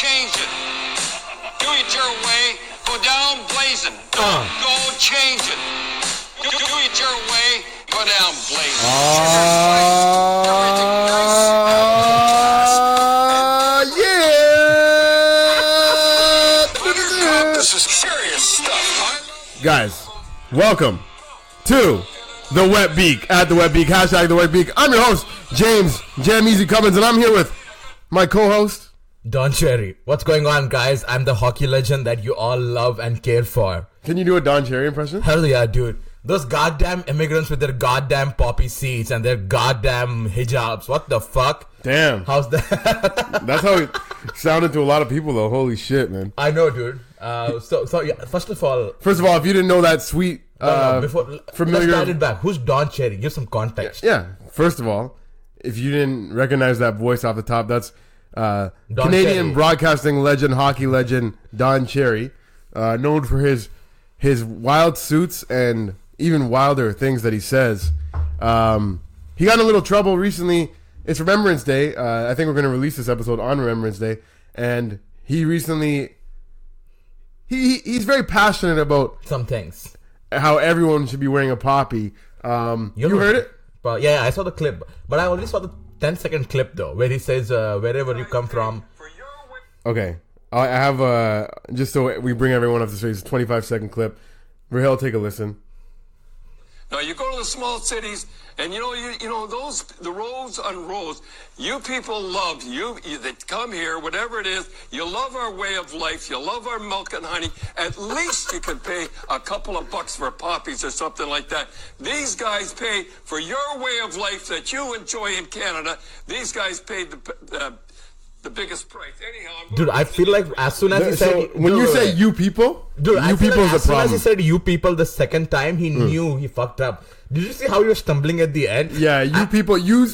change it. Do it your way. Go down blazing. Don't go change it. Do it your way. Go down blazing. Yeah. This is serious stuff. Guys, welcome to The Wet Beak, at The Wet Beak, hashtag The Wet Beak. I'm your host, Jameasy Cummins, and I'm here with my co-host, Don Cherry. What's going on, guys? I'm the hockey legend that you all love and care for. Can you do a Don Cherry impression? Hell yeah, dude. Those goddamn immigrants with their goddamn poppy seeds and their goddamn hijabs. What the fuck? Damn. How's that? That's how it sounded to a lot of people, though. Holy shit, man. I know, dude. So yeah, first of all, if you didn't know that sweet, familiar... let's start it back. Who's Don Cherry? Give some context. Yeah. First of all, if you didn't recognize that voice off the top, that's Canadian Cherry. Broadcasting legend, hockey legend, Don Cherry, known for his wild suits and even wilder things that he says. He got in a little trouble recently. It's Remembrance Day. I think we're going to release this episode on Remembrance Day. And he recently... He's very passionate about... Some things. How everyone should be wearing a poppy. You heard it? But yeah, I saw the clip. But I only saw the 10-second clip, though, where he says, wherever you come from... Okay. I have, just so we bring everyone up to speed, it's a 25-second clip. Rahil, take a listen. Now you go to the small cities, and you know those the roads on roads. You people love you that come here, whatever it is. You love our way of life. You love our milk and honey. At least you could pay a couple of bucks for poppies or something like that. These guys pay for your way of life that you enjoy in Canada. These guys paid the biggest price. Anyhow, dude, I feel like as soon as he said... when you say you people, dude, you people is a problem. As soon as he said you people the second time, he knew he fucked up. Did you see how he was stumbling at the end? Yeah, you people, you...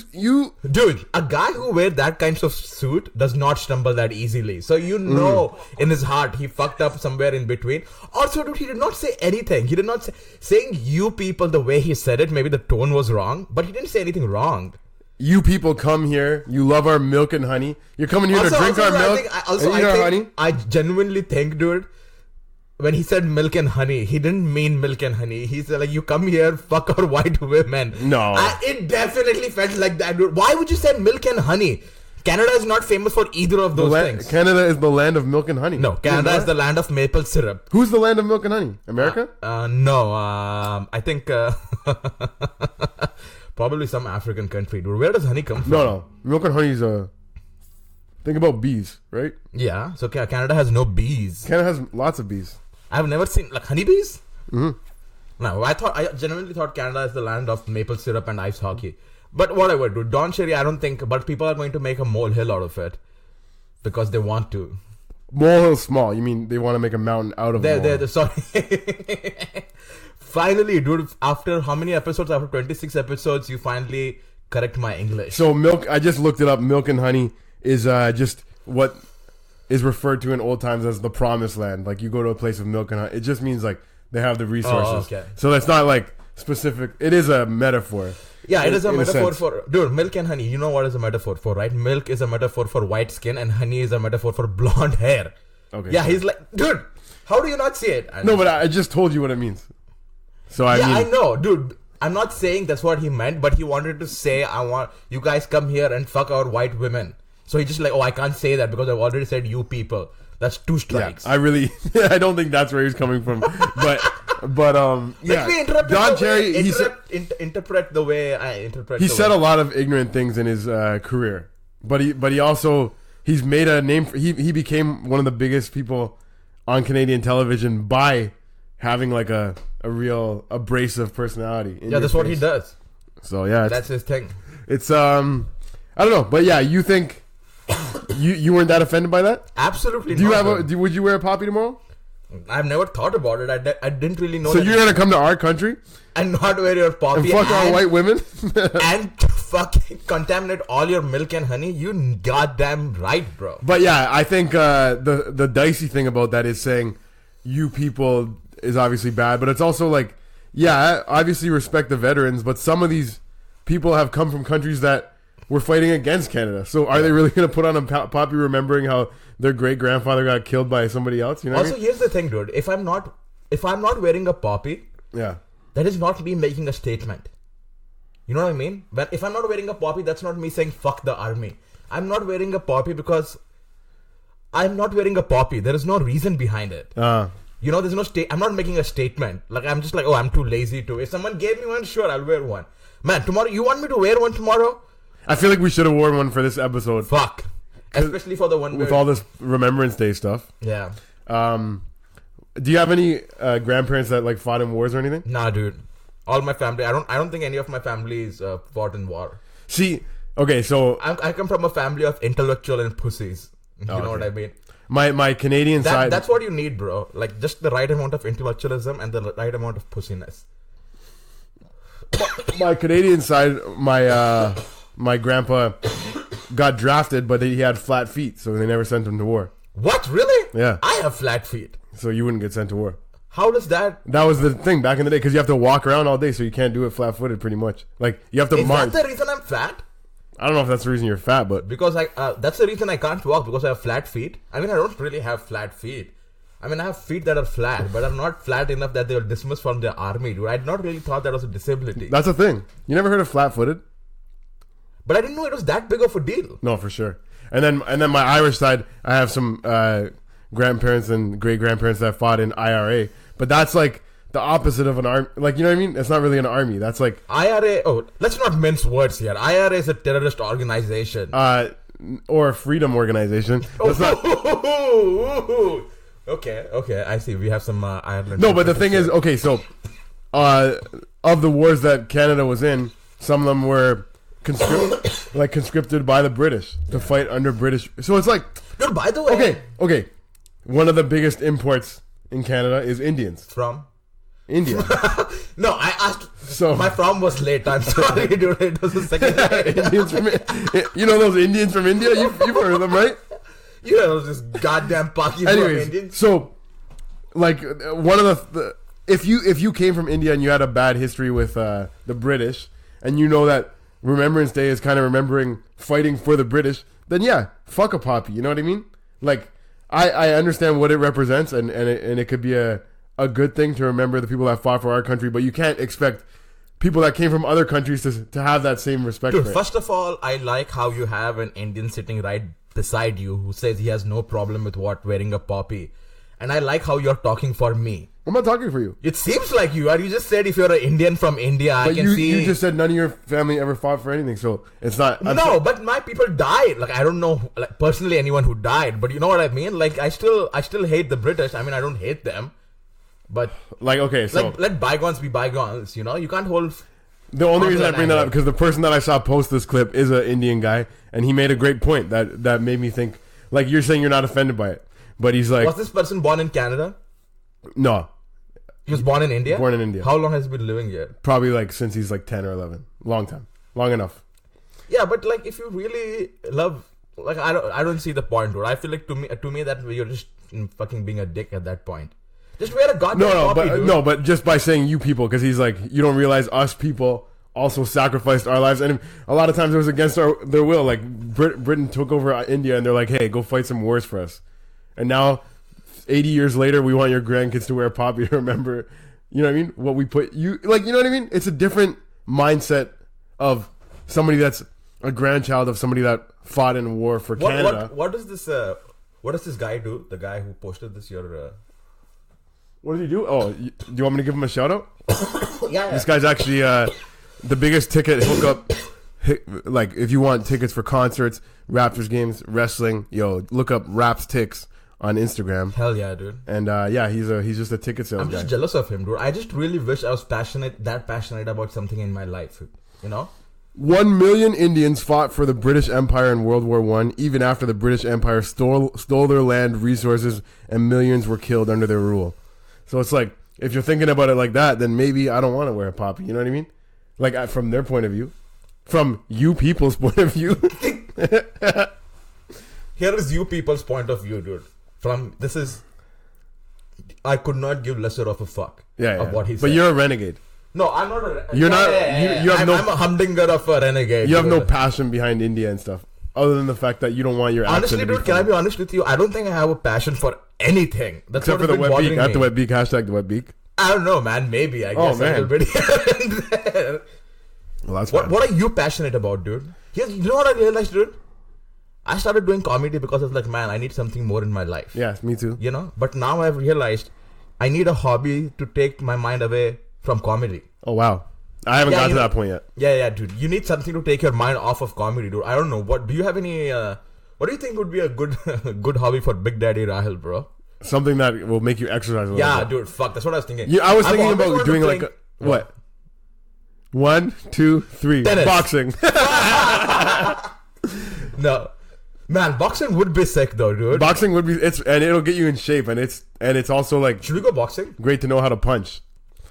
Dude, a guy who wears that kind of suit does not stumble that easily. So you know in his heart he fucked up somewhere in between. Also, dude, he did not say anything. He did not say... Saying you people the way he said it, maybe the tone was wrong, but he didn't say anything wrong. You people come here. You love our milk and honey. You're coming here to drink our milk and eat our honey. I genuinely think, dude, when he said milk and honey, he didn't mean milk and honey. He said, like, you come here, fuck our white women. No. It definitely felt like that, dude. Why would you say milk and honey? Canada is not famous for either of those things. Canada is the land of milk and honey. No, Canada is the land of maple syrup. Who's the land of milk and honey? America? No. I think... Probably some African country, dude. Where does honey come from? No. Milk and honey is think about bees, right? Yeah. So Canada has no bees. Canada has lots of bees. I've never seen like honeybees. Mm-hmm. No, I genuinely thought Canada is the land of maple syrup and ice hockey. But whatever, dude. Don Cherry, I don't think. But people are going to make a molehill out of it because they want to. Molehill's small. You mean they want to make a mountain out of a molehill? Sorry. Finally, dude, after how many episodes? After 26 episodes, you finally correct my English. So milk, I just looked it up. Milk and honey is just what is referred to in old times as the promised land. Like you go to a place of milk and honey. It just means like they have the resources. Oh, okay. So it's not like specific. It is a metaphor. Yeah, it is a metaphor for... Dude, milk and honey, you know what is a metaphor for, right? Milk is a metaphor for white skin and honey is a metaphor for blonde hair. Okay. Yeah, he's like... Dude, how do you not see it? No, but I just told you what it means. So I know, dude. I'm not saying that's what he meant, but he wanted to say, I want you guys come here and fuck our white women. So he just like, I can't say that because I've already said you people. That's 2 strikes. Yeah, I don't think that's where he's coming from. But Let me interrupt. Don Cherry, interpret the way I interpret. He said a lot of ignorant things in his career, but he also he's made a name. He became one of the biggest people on Canadian television by having like a real abrasive personality. Yeah, that's what he does. So yeah, that's his thing. It's I don't know, but yeah, you think you weren't that offended by that? Absolutely. Would you wear a poppy tomorrow? I've never thought about it. I didn't really know. So you're gonna come to our country and not wear your poppy and fuck our white women and fucking contaminate all your milk and honey? You goddamn right, bro. But yeah, I think the dicey thing about that is saying you people is obviously bad, but it's also like, yeah, obviously respect the veterans, but some of these people have come from countries that were fighting against Canada. So are they really going to put on a Poppy remembering how their great grandfather got killed by somebody else? You know. Also, here's the thing, dude. If I'm not wearing a Poppy, that is not me making a statement. You know what I mean? But if I'm not wearing a Poppy, that's not me saying fuck the army. I'm not wearing a Poppy because I'm not wearing a Poppy. There is no reason behind it. You know, there's no I'm not making a statement. Like, I'm just like, oh, I'm too lazy to. If someone gave me one, sure, I'll wear one. Man, tomorrow, you want me to wear one tomorrow? I feel like we should have worn one for this episode. Fuck. Especially for the one with all this Remembrance Day stuff. Yeah. Do you have any grandparents that like fought in wars or anything? Nah, dude. All my family. I don't think any of my families fought in war. See, okay, so I come from a family of intellectual and pussies. You know what I mean? My Canadian side. That's what you need, bro. Like, just the right amount of intellectualism and the right amount of pussiness. My Canadian side, my grandpa got drafted, but he had flat feet, so they never sent him to war. What? Really? Yeah. I have flat feet. So you wouldn't get sent to war. How does that? That was the thing back in the day, because you have to walk around all day, so you can't do it flat-footed, pretty much. Like, you have to march. Is that the reason I'm fat? I don't know if that's the reason you're fat, but because that's the reason I can't walk, because I have flat feet. I mean, I don't really have flat feet. I mean, I have feet that are flat, but are not flat enough that they were dismissed from the army, dude. I had not really thought that was a disability. That's a thing. You never heard of flat-footed? But I didn't know it was that big of a deal. No, for sure. And then my Irish side, I have some grandparents and great-grandparents that fought in IRA. But that's like the opposite of an army. Like, you know what I mean? It's not really an army. That's like... IRA... Oh, let's not mince words here. IRA is a terrorist organization. Or a freedom organization. That's not... Okay, I see. We have some Ireland... No, but the thing is... Okay, so... of the wars that Canada was in, some of them were conscripted by the British to fight under British... So it's like... Dude, by the way... Okay. One of the biggest imports in Canada is Indians. From? India. No, I asked... So my from was late. I'm sorry, dude. It was the second Indians from... You know those Indians from India? You've heard of them, right? You know those goddamn Pakistan Indians. So, like, one of the if you came from India and you had a bad history with the British, and you know that Remembrance Day is kind of remembering fighting for the British, then yeah, fuck a poppy. You know what I mean? Like, I understand what it represents, and it could be a good thing to remember the people that fought for our country, but you can't expect people that came from other countries to have that same respect. Dude, for it. First of all, I like how you have an Indian sitting right beside you who says he has no problem with wearing a poppy, and I like how you're talking for me. I'm not talking for you. It seems like you are. You just said if you're an Indian from India, but I can see. You just said none of your family ever fought for anything, so it's not. No, but my people died. Like, I don't know, like, personally anyone who died, but you know what I mean. Like, I still hate the British. I mean, I don't hate them, but like, okay, so like, let bygones be bygones. You know, you can't hold. The only reason I bring that up because the person that I saw post this clip is an Indian guy, and he made a great point that made me think. Like, you're saying you're not offended by it, but he's like, was this person born in Canada? No. He was born in India? Born in India. How long has he been living here? Probably like since he's like 10 or 11. Long time. Long enough. Yeah, but like, if you really love, like, I don't see the point, dude. I feel like to me that you're just fucking being a dick at that point. Just wear a goddamn poppy, dude. But just by saying you people, because he's like, you don't realize us people also sacrificed our lives, and a lot of times it was against their will. Like, Britain took over India, and they're like, hey, go fight some wars for us. And now 80 years later, we want your grandkids to wear a poppy to remember, you know what I mean? What we put you, like, you know what I mean? It's a different mindset of somebody that's a grandchild of somebody that fought in war for Canada. What does this guy do? The guy who posted this, what did he do? Oh, do you want me to give him a shout out? Yeah. This guy's actually the biggest ticket hookup. Like, if you want tickets for concerts, Raptors games, wrestling, look up Raps Ticks on Instagram. Hell yeah, dude. And he's just a ticket sales guy. I'm just jealous of him, dude. I just really wish I was passionate about something in my life, you know? 1 million Indians fought for the British Empire in World War I, even after the British Empire stole their land, resources, and millions were killed under their rule. So it's like, if you're thinking about it like that, then maybe I don't want to wear a poppy. You know what I mean? Like, from their point of view. From you people's point of view. Here is you people's point of view, dude. I could not give lesser of a fuck of what he said. But you're a renegade. No, I'm not a... You're not... You have I'm a humdinger of a renegade. You have no passion behind India and stuff. Other than the fact that you don't want your accent honestly, to be dude, can I be honest with you? I don't think I have a passion for anything. That's except for the wet beak. At the wet beak, hashtag the wet beak. I don't know, man. Maybe, I guess. Man. A little bit here and there. Well, that's what are you passionate about, dude? You know what I realized, dude? I started doing comedy because I was like, man, I need something more in my life. Yes, me too. You know? But now I've realized I need a hobby to take my mind away from comedy. Oh, wow. I haven't got to that point yet. Yeah, dude. You need something to take your mind off of comedy, dude. I don't know. What do you have any... what do you think would be a good good hobby for Big Daddy Rahil, bro? Something that will make you exercise a little bit. Dude, fuck. That's what I was thinking. Yeah, I was thinking about doing like... What? 1, 2, 3. Tennis. Boxing. No. Man, boxing would be sick though, dude. Boxing would be... and it'll get you in shape. And it's also like... Should we go boxing? Great to know how to punch.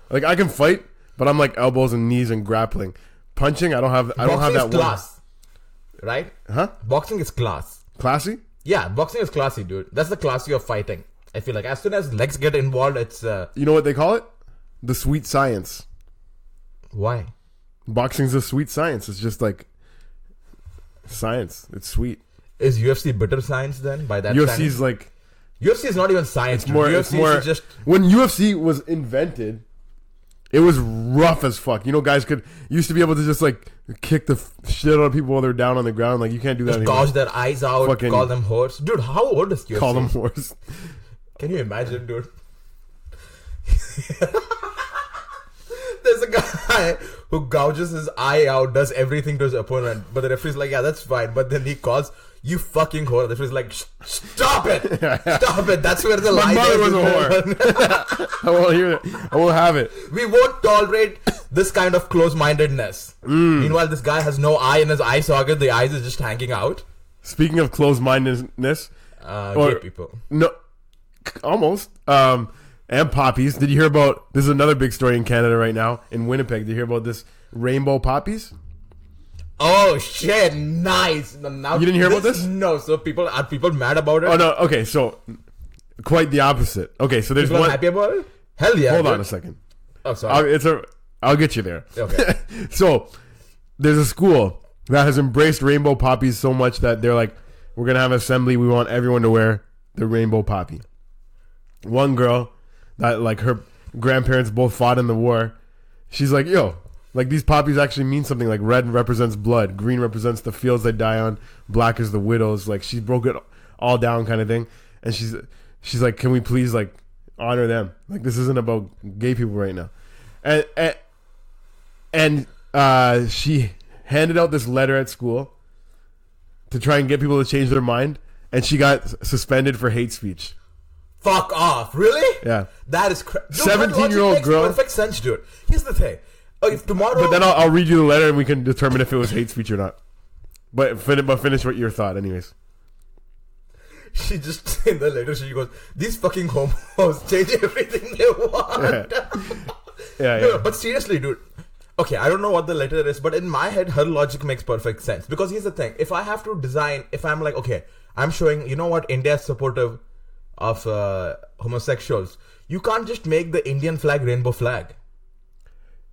Like, I can fight, but I'm like elbows and knees and grappling. Punching, I don't have that one. Class. Right? Huh? Boxing is class. Classy? Yeah, boxing is classy, dude. That's the classy of fighting. I feel like as soon as legs get involved, it's... You know what they call it? The sweet science. Why? Boxing's a sweet science. It's just like science. It's sweet. Is UFC bitter science then? By that UFC's like... UFC is not even science. It's more... Is just... When UFC was invented, it was rough as fuck. You know, guys used to be able to just like kick the shit out of people while they're down on the ground. Like, you can't do that anymore. Gouge their eyes out, fucking call them whores. Dude, how old is UFC? Call them whores. Can you imagine, dude? There's a guy who gouges his eye out, does everything to his opponent, but the referee's like, yeah, that's fine. But then he calls, you fucking whore. The referee's like, stop it! Stop it! That's where the line is. My mother was a whore. I won't hear it. I won't have it. We won't tolerate this kind of close-mindedness. Meanwhile, this guy has no eye in his eye socket. The eyes is just hanging out. Speaking of close-mindedness, gay people. No, almost. And Poppies. Did you hear about... This is another big story in Canada right now. In Winnipeg. Did you hear about this rainbow poppies? Oh, shit. Nice. Now, you didn't hear about this? No. So are people mad about it? Oh, no. Okay, so... Quite the opposite. Okay, so there's people one... happy about it? Hell yeah. Hold on a second. Oh, sorry. I'll get you there. Okay. So, there's a school that has embraced rainbow poppies so much that they're like, we're going to have an assembly. We want everyone to wear the rainbow poppy. One girl... that like her grandparents both fought in the war. She's like, yo, like these poppies actually mean something. Like red represents blood, green represents the fields they die on, black is the widows. Like she broke it all down kind of thing. And she's like, can we please like honor them? Like this isn't about gay people right now. And she handed out this letter at school to try and get people to change their mind. And she got suspended for hate speech. Fuck off. Really? Yeah. That is 17-year-old girl. Perfect sense, dude. Here's the thing. If tomorrow... But then I'll read you the letter and we can determine if it was hate speech or not. But finish what your thought anyways. She just, in the letter, she goes, these fucking homos change everything they want. Yeah. No, but seriously, dude. Okay, I don't know what the letter is, but in my head, her logic makes perfect sense. Because here's the thing. If I have to design... If I'm like, okay, I'm showing... You know what? India's supportive... of homosexuals, you can't just make the Indian flag rainbow flag.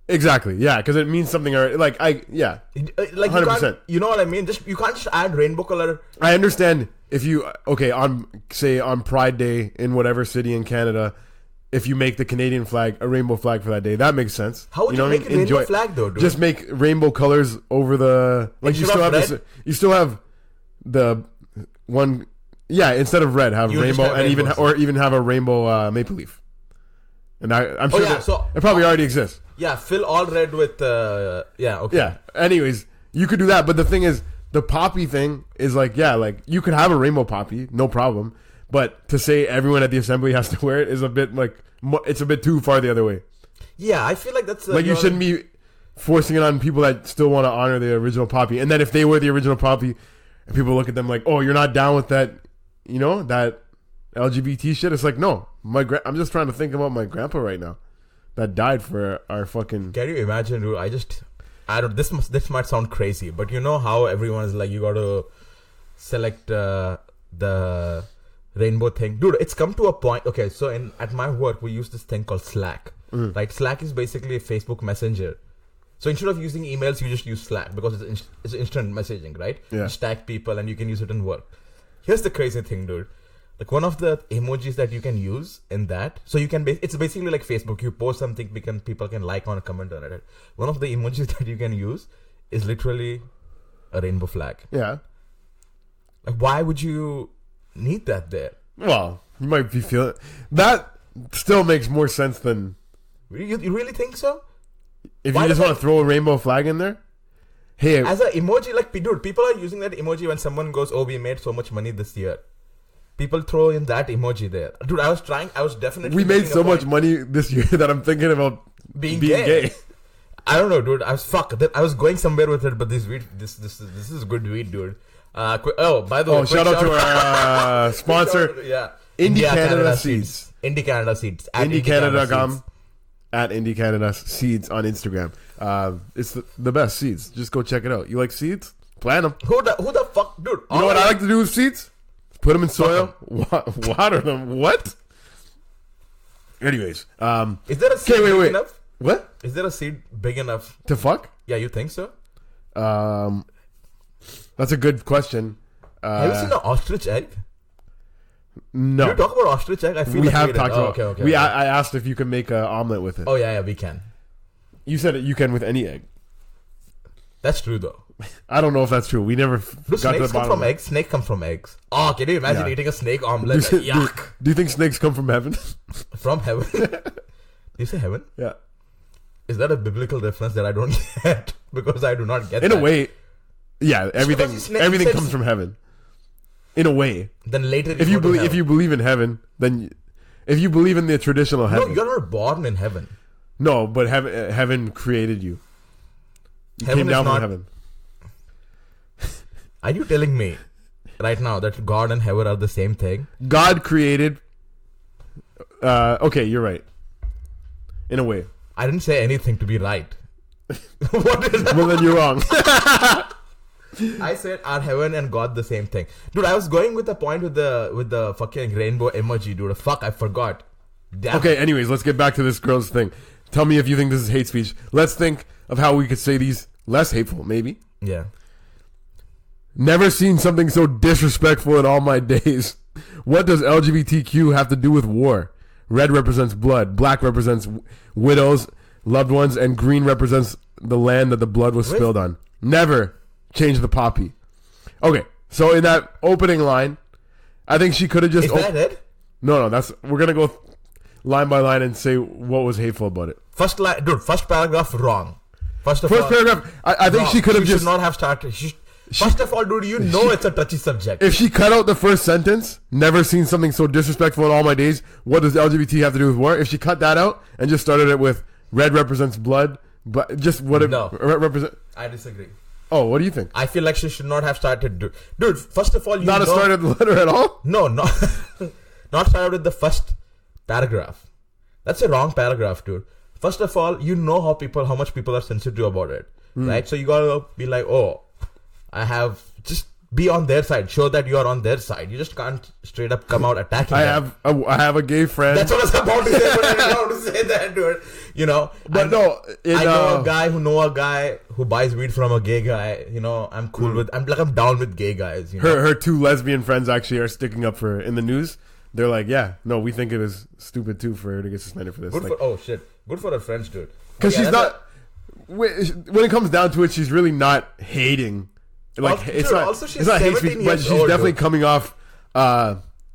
Exactly, yeah, because it means something. Like 100%. You know what I mean? You can't just add rainbow color. I understand if you on Pride Day in whatever city in Canada, if you make the Canadian flag a rainbow flag for that day, that makes sense. How would you make a rainbow flag though? Dude? Just make rainbow colors over the like. You still have the one. Yeah, instead of red, have rainbow and even have a rainbow maple leaf. And I'm sure it probably already exists. Yeah, fill all red with okay. Yeah. Anyways, you could do that, but the thing is, the poppy thing is like, yeah, like you could have a rainbow poppy, no problem. But to say everyone at the assembly has to wear it is a bit like it's a bit too far the other way. Yeah, I feel like that's like you shouldn't be forcing it on people that still want to honor the original poppy. And then if they wear the original poppy, and people look at them like, oh, you're not down with that. You know, that LGBT shit. It's like, no, I'm just trying to think about my grandpa right now that died for our fucking... Can you imagine, dude? This might sound crazy, but you know how everyone is like, you gotta select the rainbow thing. Dude, it's come to a point. Okay, so at my work, we use this thing called Slack. right? Slack is basically a Facebook Messenger. So instead of using emails, you just use Slack because it's instant messaging, right? Yeah. You tag people and you can use it in work. Here's the crazy thing, dude. Like one of the emojis that you can use in that, so you can it's basically like Facebook. You post something, people can like on a comment on it. One of the emojis that you can use is literally a rainbow flag. Yeah. Like, why would you need that there? Well, you might be feeling that. Still makes more sense than You really think so? if Why you just does want to throw a rainbow flag in there. Hey, As an emoji, like, dude, people are using that emoji when someone goes, "Oh, we made so much money this year." People throw in that emoji there, dude. I was definitely. we made making so a much point money this year that I'm thinking about being gay. gay. I don't know, dude. I was going somewhere with it, but this is good weed, dude. By the way, Shout out to our sponsor, yeah, Indie Canada Seeds. Indie Canada Seeds. At IndieCanada.com. At Indie Canada Seeds on Instagram. It's the best seeds. Just go check it out. You like seeds? Plant them. Who the fuck, dude? You know what I like to do with seeds? Put them in soil, water them. What? Anyways, is there a seed big enough? What? Is there a seed big enough To fuck? Yeah, you think so? That's a good question. Have you seen an ostrich egg? No. Did you talk about ostrich egg? I feel We like have did. talked about. Okay. I asked if you could make an omelet with it. Oh yeah, we can. You said you can with any egg. That's true though. I don't know if that's true. We never Do got to the snakes come bottom. from eggs? Snake come from eggs. Oh, can you imagine eating a snake omelet? Yuck. Do you think snakes come from heaven? From heaven? You say heaven? Yeah. Is that a biblical reference that I don't get? Because I do not get In that. a way, yeah. Everything Because comes from heaven. In a way. Then later If you believe in heaven, then if you believe in the traditional heaven. No, you're not born in heaven. No, but heaven created you. You Heaven came down is from not- heaven. Are you telling me right now that God and heaven are the same thing? God created. Okay, you're right. In a way. I didn't say anything to be right. What is that? Well, then you're wrong. I said, are heaven and God the same thing? Dude, I was going with the point with the fucking rainbow emoji, dude. Fuck, I forgot. Damn. Okay, anyways, let's get back to this girl's thing. Tell me if you think this is hate speech. Let's think of how we could say these less hateful, maybe. Yeah. Never seen something so disrespectful in all my days. What does LGBTQ have to do with war? Red represents blood, black represents widows, loved ones, and green represents the land that the blood was spilled on. Never change the poppy. Okay, so in that opening line, I think she could have just... Is that it? No, we're going to go line by line and say what was hateful about it. First line, dude, first paragraph wrong. First Paragraph, I think she could have just... should not have started... First of all, dude, you know it's a touchy subject. If she cut out the first sentence, never seen something so disrespectful in all my days, what does LGBT have to do with war? If she cut that out and just started it with red represents blood, but just what it represent. I disagree. Oh, what do you think? I feel like she should not have started. Dude, first of all, Not started the letter at all? No, not started with the first paragraph. That's a wrong paragraph, dude. First of all, you know how much people are sensitive about it, right? So you gotta be like, oh, just be on their side. Show that you are on their side. You just can't straight up come out attacking them. I have a gay friend. That's what I was about to say, but I didn't want to say that, dude. You know, But I know a guy who buys weed from a gay guy. You know, I'm cool with. I'm down with gay guys. You know? Her two lesbian friends actually are sticking up for her in the news. They're like, yeah, no, we think it is stupid too for her to get suspended for this. Good for her friends, dude. Because she's not. When it comes down to it, she's really not hating. Like it's not hate speech, but she's definitely coming off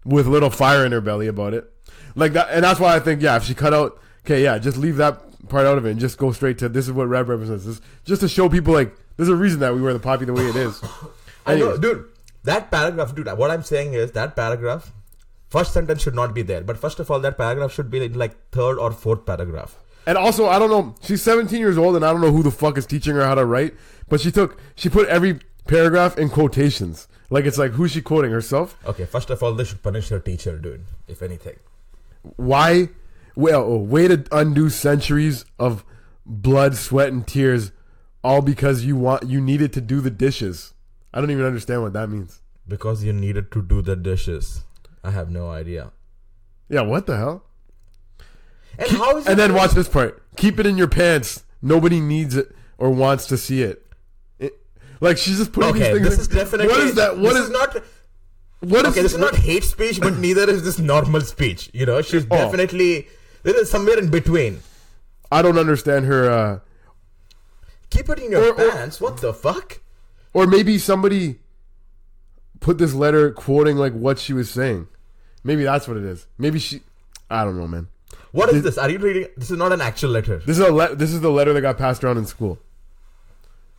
with a little fire in her belly about it, like that. And that's why I think if she cut out, just leave that part out of it and just go straight to this is what red represents. This just to show people like there's a reason that we wear the poppy the way it is. I know, dude. That paragraph, dude. What I'm saying is that paragraph, first sentence should not be there. But first of all, that paragraph should be in like third or fourth paragraph. And also, I don't know. She's 17 years old, and I don't know who the fuck is teaching her how to write. But she put every paragraph in quotations. Like it's like who's she quoting, herself? Okay, first of all, they should punish her teacher, dude. If anything. Why? Well, way to undo centuries of blood, sweat, and tears, all because you needed to do the dishes. I don't even understand what that means. Because you needed to do the dishes. I have no idea. Yeah, what the hell? And how is And then watch this part. Keep it in your pants. Nobody needs it or wants to see it. Like she's just putting these things. This is definitely. What is that? What this is not? What is? Okay, this is not hate speech, but neither is this normal speech. You know, she's definitely there is somewhere in between. I don't understand her. Keep it in your pants. What the fuck? Or maybe somebody put this letter quoting like what she was saying. Maybe that's what it is. Maybe she. I don't know, man. What is this? Are you reading? This is not an actual letter. This is the letter that got passed around in school.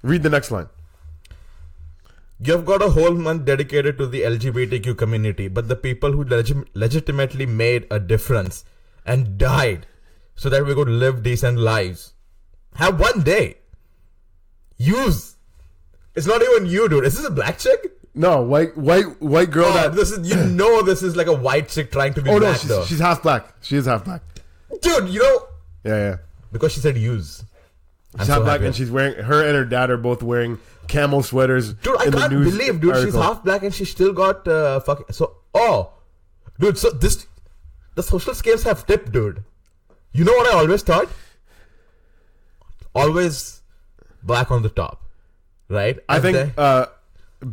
Read the next line. You've got a whole month dedicated to the LGBTQ community, but the people who legitimately made a difference and died so that we could live decent lives have one day. Use. It's not even you, dude. Is this a black chick? No, white girl. This is this is like a white chick trying to be black. No, she's half black. She is half black. Dude, you know. Yeah. Because she said use. She's half black, and she's wearing. Her and her dad are both wearing camo sweaters. Dude, I can't believe, dude, she's half black and she still got fucking. So, dude, so the social scales have tipped, dude. You know what I always thought? Always black on the top, right? I think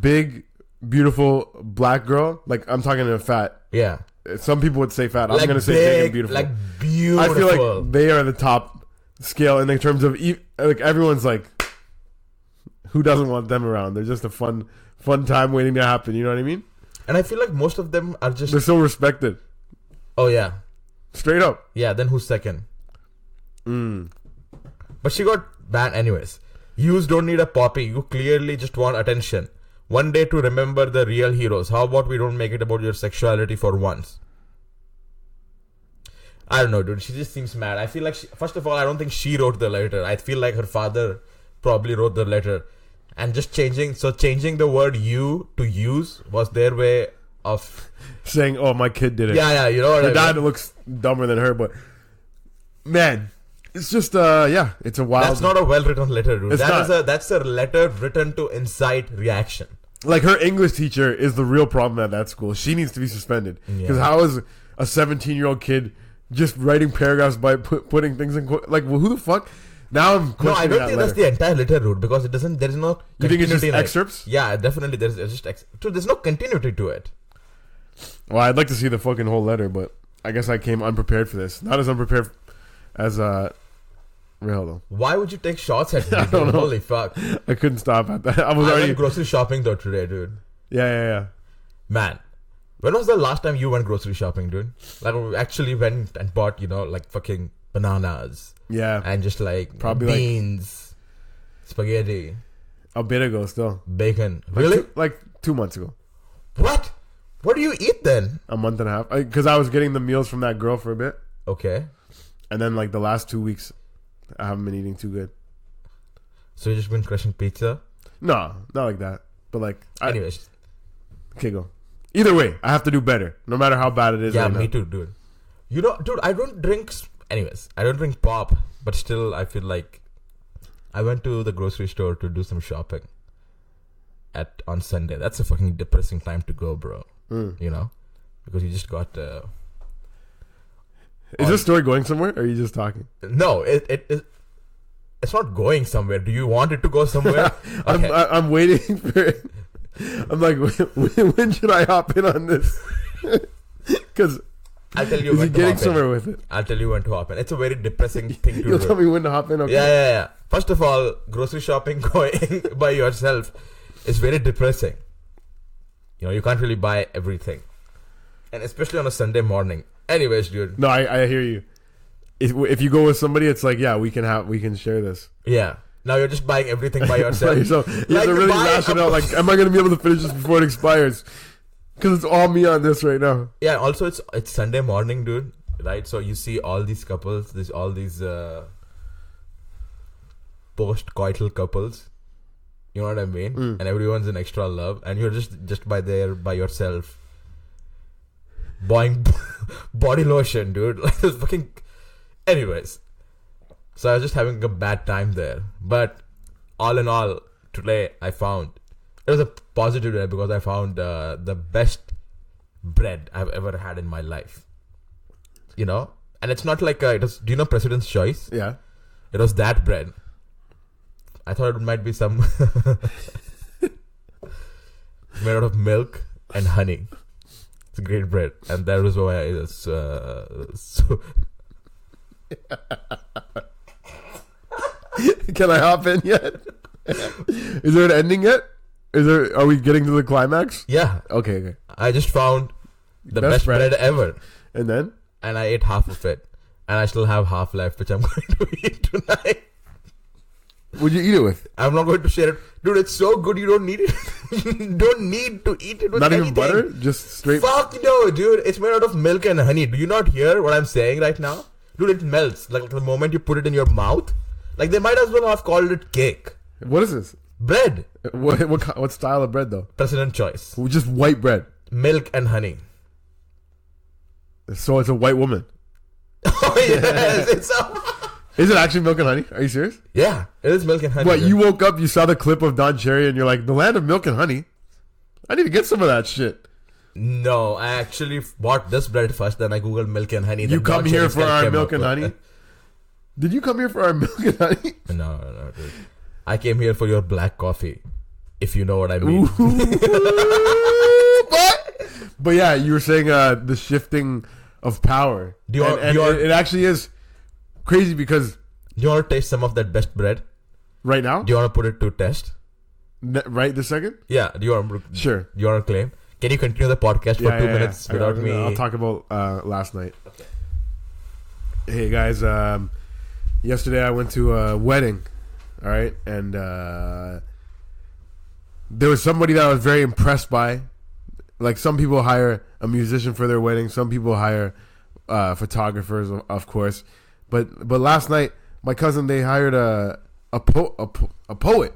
big, beautiful black girl. Like I'm talking to a fat. Yeah. Some people would say fat. Like I'm gonna say big and beautiful. Like beautiful. I feel like they are the top scale in terms of like everyone's like, who doesn't want them around? They're just a fun time waiting to happen. You know what I mean? And I feel like most of them are just. They're so respected. Oh yeah. Straight up. Yeah. Then who's second? But she got banned anyways. Yous don't need a poppy. You clearly just want attention. One day to remember the real heroes. How about we don't make it about your sexuality for once? I don't know, dude. She just seems mad. I feel like, first of all, I don't think she wrote the letter. I feel like her father probably wrote the letter. And just changing the word you to use was their way of saying, "Oh, my kid did it." Yeah, you know what her dad looks dumber than her, but man, it's just it's a wild. That's not a well-written letter, dude. That's a letter written to incite reaction. Like her English teacher is the real problem at that school. She needs to be suspended because how is a 17-year-old kid just writing paragraphs by putting things in like, well, who the fuck? Now I'm questioning. No, I don't think that's the entire letter, dude, because it doesn't. There is no. You think it's just excerpts? Yeah, definitely. There's just dude, there's no continuity to it. Well, I'd like to see the fucking whole letter, but I guess I came unprepared for this. Not as unprepared as Rahil though. Why would you take shots at me? I don't know. Holy fuck! I couldn't stop at that. I went grocery shopping though today, dude. Yeah. Man, when was the last time you went grocery shopping, dude? Like, we actually went and bought, like fucking bananas. Yeah. And just like probably beans, spaghetti. A bit ago still. Bacon. Really? Like 2 months ago. What? What do you eat then? A month and a half. Because I was getting the meals from that girl for a bit. Okay. And then like the last 2 weeks, I haven't been eating too good. So you just been crushing pizza? No, not like that. But like... Anyways. Okay, go. Either way, I have to do better. No matter how bad it is. Yeah, right me too, dude. Dude, I don't drink... Anyways, I don't drink pop, but still, I feel like I went to the grocery store to do some shopping on Sunday. That's a fucking depressing time to go, bro. You know, because you just got. Is this story going somewhere, or are you just talking? No, it's not going somewhere. Do you want it to go somewhere? Okay. I'm waiting for it. I'm like, when should I hop in on this? Because. I'll tell you when to hop in. Is he getting somewhere with it? I'll tell you when to hop in. It's a very depressing thing to do. You'll tell me when to hop in, okay? Yeah. First of all, grocery shopping going by yourself is very depressing. You can't really buy everything. And especially on a Sunday morning. Anyways, dude. No, I hear you. If you go with somebody, it's like, yeah, we can share this. Yeah. Now you're just buying everything by yourself. You have to really ration out, like, am I going to be able to finish this before it expires? Because it's all me on this right now. Yeah, also it's Sunday morning, dude. Right? So you see all these couples, all these post-coital couples. You know what I mean? And everyone's in extra love. And you're just by yourself. Buying body lotion, dude. Like this fucking... Anyways. So I was just having a bad time there. But all in all, today I found... It was a positive day because I found the best bread I've ever had in my life. And it's not like it was. Do you know President's Choice? Yeah. It was that bread. I thought it might be some made out of milk and honey. It's a great bread, and that was why it was so. Can I hop in yet? Is there an ending yet? Are we getting to the climax? Yeah. Okay. I just found the best bread ever. And then? And I ate half of it. And I still have half left, which I'm going to eat tonight. What'd you eat it with? I'm not going to share it. Dude, it's so good you don't need it. You don't need to eat it with Not anything. even butter? Just straight... Fuck no, dude. It's made out of milk and honey. Do you not hear what I'm saying right now? Dude, it melts. Like the moment you put it in your mouth. Like they might as well have called it cake. What is this? Bread. What style of bread, though? President Choice. Just white bread. Milk and honey. So it's a white woman. Oh, yes. Is it actually milk and honey? Are you serious? Yeah, it is milk and honey. What, you woke up, you saw the clip of Don Cherry, and you're like, the land of milk and honey? I need to get some of that shit. No, I actually bought this bread first, then I googled milk and honey. You come here for our milk and honey? Did you come here for our milk and honey? No, dude. I came here for your black coffee, if you know what I mean. But yeah, you were saying the shifting of power. It actually is crazy because... Do you want to taste some of that best bread? Right now? Do you want to put it to test? Right this second? Yeah. Do you want to, Sure. Do you want to claim? Can you continue the podcast for 2 minutes without me? I'll talk about last night. Okay. Hey guys, yesterday I went to a wedding, all right, and there was somebody that I was very impressed by. Like, some people hire a musician for their wedding, some people hire photographers, of course. But last night, my cousin, they hired a poet,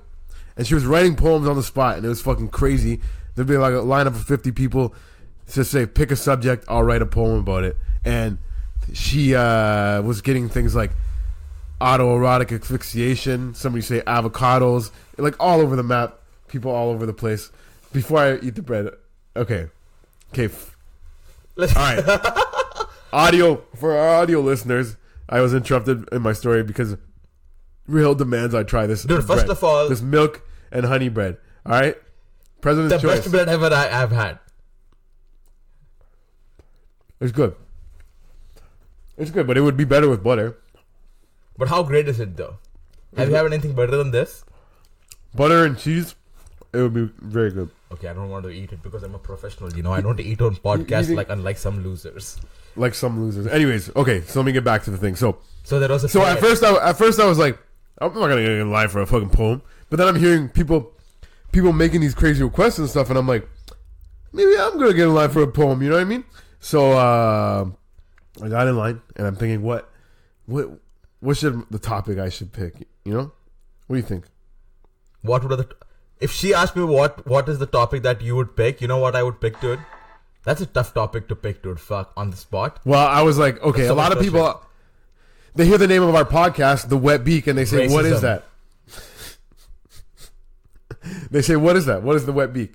and she was writing poems on the spot, and it was fucking crazy. There'd be like a lineup of 50 people to say, pick a subject, I'll write a poem about it. And she was getting things like autoerotic asphyxiation, somebody say avocados, like all over the map, people all over the place. Before I eat the bread, okay. All right. For our audio listeners, I was interrupted in my story because Rahil demands I try this. Dude, first of all, this milk and honey bread. All right, President's Choice. The best bread ever I've had. It's good. It's good, but it would be better with butter. But how great is it, though? Have you had anything better than this? Butter and cheese, it would be very good. Okay, I don't want to eat it because I'm a professional. You know, I don't eat on podcasts unlike some losers. Like some losers. Anyways, okay, so let me get back to the thing. So there was a. So at first I was like, I'm not gonna get in line for a fucking poem. But then I'm hearing people making these crazy requests and stuff, and I'm like, maybe I'm gonna get in line for a poem. You know what I mean? So I got in line, and I'm thinking, what should the topic I should pick? You know, what do you think? What would if she asked me what is the topic that you would pick? You know what I would pick, dude? That's a tough topic to pick, dude. Fuck, on the spot. Well, I was like, okay, a lot of people, they hear the name of our podcast, The Wet Beak, and they say, Racism. What is that? They say, what is that? What is The Wet Beak?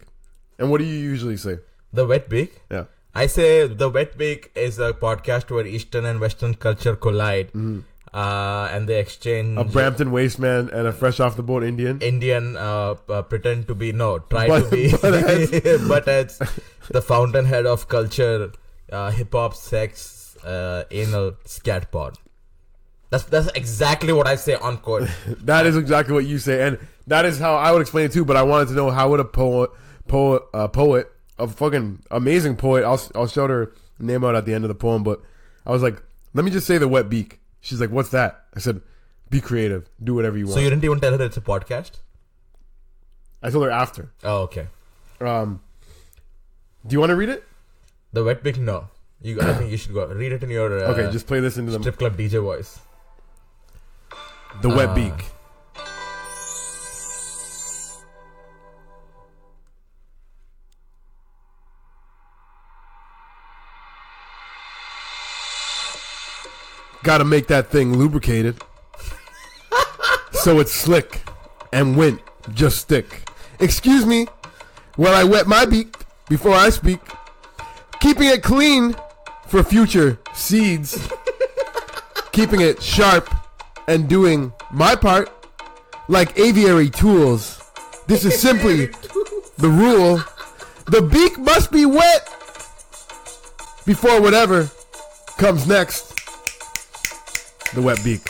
And what do you usually say? The Wet Beak? Yeah. I say The Wet Beak is a podcast where Eastern and Western culture collide. Mm-hmm. And they exchange... A Brampton waste man and a fresh off the boat Indian? Pretend to be... No, try to be... But it's the fountainhead of culture, hip-hop, sex, anal, scat pod. That's exactly what I say on court. That is exactly what you say. And that is how I would explain it too. But I wanted to know, how would a poet, a fucking amazing poet, I'll shout her name out at the end of the poem. But I was like, let me just say The Wet Beak. She's like, what's that? I said, be creative. Do whatever you want. So you didn't even tell her it's a podcast? I told her after. Oh, okay. Do you want to read it? The Wet Beak? No. I think you should go. Read it in your... okay, just play this into the... strip club DJ voice. The Wet Beak. Gotta make that thing lubricated so it's slick and went just stick. Excuse me while I wet my beak before I speak, keeping it clean for future seeds. keeping it sharp and doing my part like aviary tools. This is simply the rule. The beak must be wet before whatever comes next. The wet beak.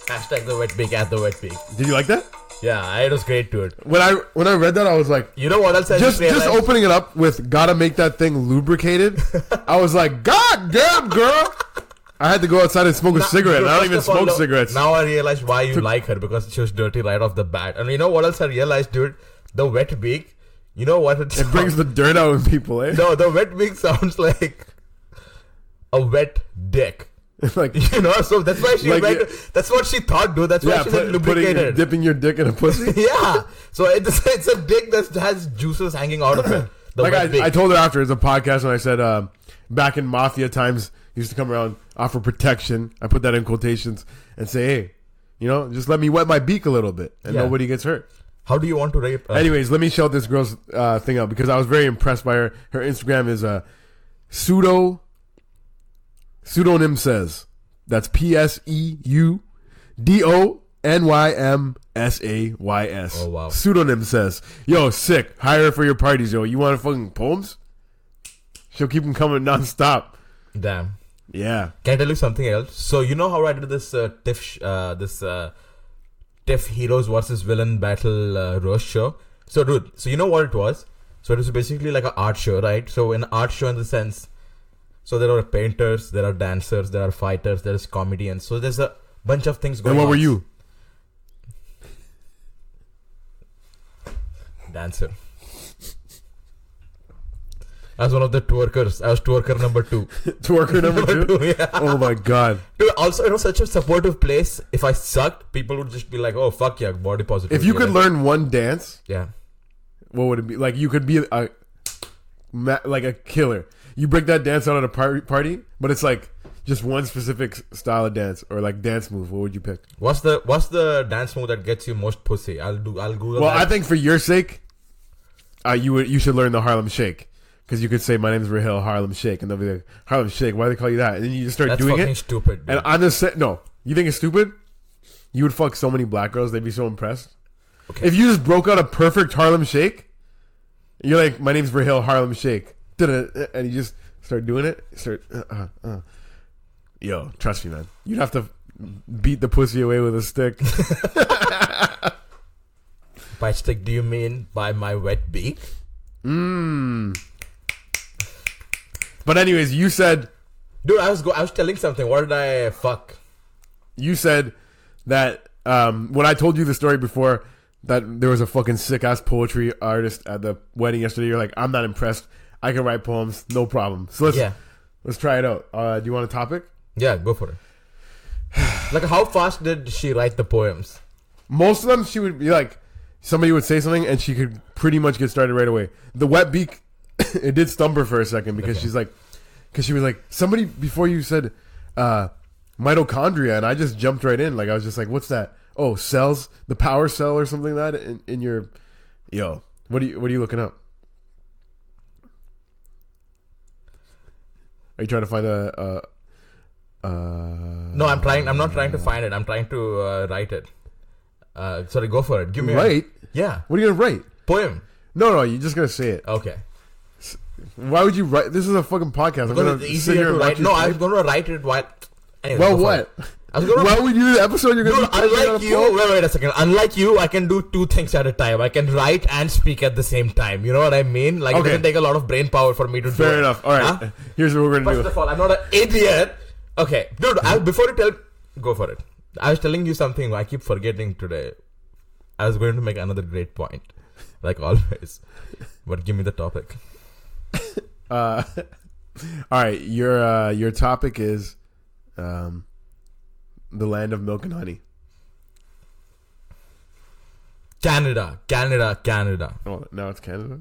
Hashtag the wet beak at the wet beak. Did you like that? Yeah, it was great, dude. When I read that, I was like, you know what else? Just opening it up with "gotta make that thing lubricated." I was like, God damn, girl. I had to go outside and smoke a cigarette. I don't even smoke cigarettes. Now I realize why you like her, because she was dirty right off the bat. And you know what else I realized, dude? The wet beak. You know what it brings the dirt out of people, eh? No, the wet beak sounds like a wet dick. Like, you know, so that's why she that's what she thought, dude. That's why she said lubricated. Dipping your dick in a pussy? Yeah. So it's a dick that has juices hanging out of it. Like I told her after, it's a podcast, and I said, back in mafia times, he used to come around, offer protection. I put that in quotations and say, hey, you know, just let me wet my beak a little bit, and nobody gets hurt. How do you want to rape? Anyways, let me shout this girl's thing out, because I was very impressed by her. Her Instagram is pseudonym says. That's PSEUDONYMSAYS. Oh, wow. Pseudonym says, yo, sick. Hire her for your parties, yo. You want fucking poems? She'll keep them coming nonstop. Damn. Yeah. Can I tell you something else? So you know how I did this TIFF heroes versus villain battle roast show? So dude, so you know what it was? So it was basically like an art show, right? So an art show in the sense, so there are painters, there are dancers, there are fighters, there is comedians. So there's a bunch of things going on. And what were you? Dancer. I was one of the twerkers. I was twerker number 2. Twerker number 2? Yeah. Oh my god. Dude, also it was such a supportive place. If I sucked, people would just be like, oh fuck yeah, body positive. If you could learn one dance, yeah, what would it be? Like, you could be like a killer. You break that dance out at a party, but it's like just one specific style of dance or like dance move. What would you pick? What's the dance move that gets you most pussy? I'll Google. Well, that. I think for your sake, you should learn the Harlem Shake. Because you could say, my name is Rahil, Harlem Shake. And they'll be like, Harlem Shake, why do they call you that? And then you just start doing it. That's fucking stupid, dude. And I'm just saying, no. You think it's stupid? You would fuck so many black girls, they'd be so impressed. Okay. If you just broke out a perfect Harlem Shake, you're like, my name's Rahil, Harlem Shake. And you just start doing it. Yo, trust me, man. You'd have to beat the pussy away with a stick. By stick, do you mean by my wet beak? But anyways, you said, dude, I was telling something. What did I fuck? You said that when I told you the story before, that there was a fucking sick ass poetry artist at the wedding yesterday. You're like, I'm not impressed. I can write poems, no problem. So let's try it out. Do you want a topic? Yeah, go for it. Like, how fast did she write the poems? Most of them, she would be like, somebody would say something and she could pretty much get started right away. The wet beak, it did stump her for a second because she was like, somebody before you said mitochondria, and I just jumped right in. Like, I was just like, what's that? Oh, cells, the power cell or something like that in your, yo, what are you looking up? Are you trying to find No, I'm not trying to find it. I'm trying to write it. Sorry, go for it. Give me write. Yeah. What are you gonna write? Poem. No, you're just gonna say it. Okay. Why would you write? This is a fucking podcast. I'm gonna sit here and write. No, I was gonna write it while. Anyways, well, what? Why would you do the episode? You're gonna. Unlike you, wait a second. Unlike you, I can do 2 things at a time. I can write and speak at the same time. You know what I mean? Like, it doesn't take a lot of brain power for me to do it. Fair enough. All right. Huh? Here's what we're gonna do. First of all, I'm not an idiot. Okay, dude. Before you tell, go for it. I was telling you something. I keep forgetting today. I was going to make another great point, like always. But give me the topic. All right. Your topic is, the land of milk and honey. Canada. Oh, now it's Canada?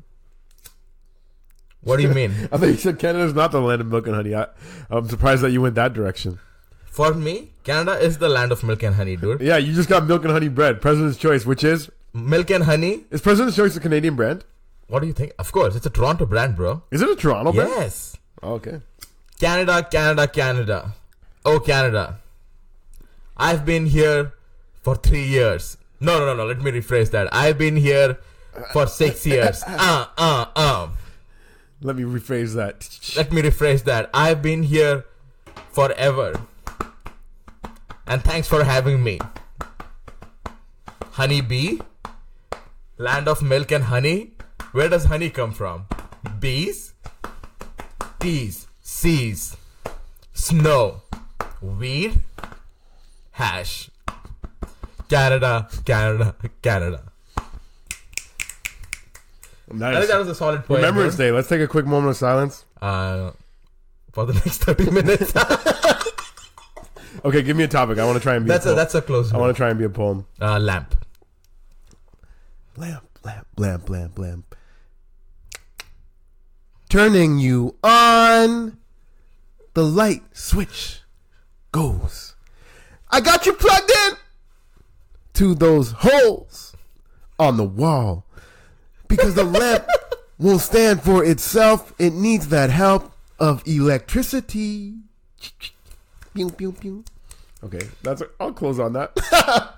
What do you mean? I thought you said Canada's not the land of milk and honey. I'm surprised that you went that direction. For me, Canada is the land of milk and honey, dude. Yeah, you just got milk and honey bread. President's Choice, which is? Milk and honey. Is President's Choice a Canadian brand? What do you think? Of course, it's a Toronto brand, bro. Is it a Toronto brand? Yes. Oh, okay. Canada. Oh, Canada. I've been here for 3 years. No. Let me rephrase that. I've been here for 6 years. Let me rephrase that. Let me rephrase that. I've been here forever. And thanks for having me. Honey bee? Land of milk and honey? Where does honey come from? Bees? Teas, seas, snow, weed, hash. Canada. Nice. I think that was a solid point. Remembrance Day. Let's take a quick moment of silence. For the next 30 minutes. Okay, give me a topic. I want to try and be a poem. That's a close one. I want to try and be a poem. Lamp. Lamp. Turning you on. The light switch goes. I got you plugged in to those holes on the wall. Because the lamp won't stand for itself. It needs that help of electricity. Pew, pew, pew. Okay, I'll close on that.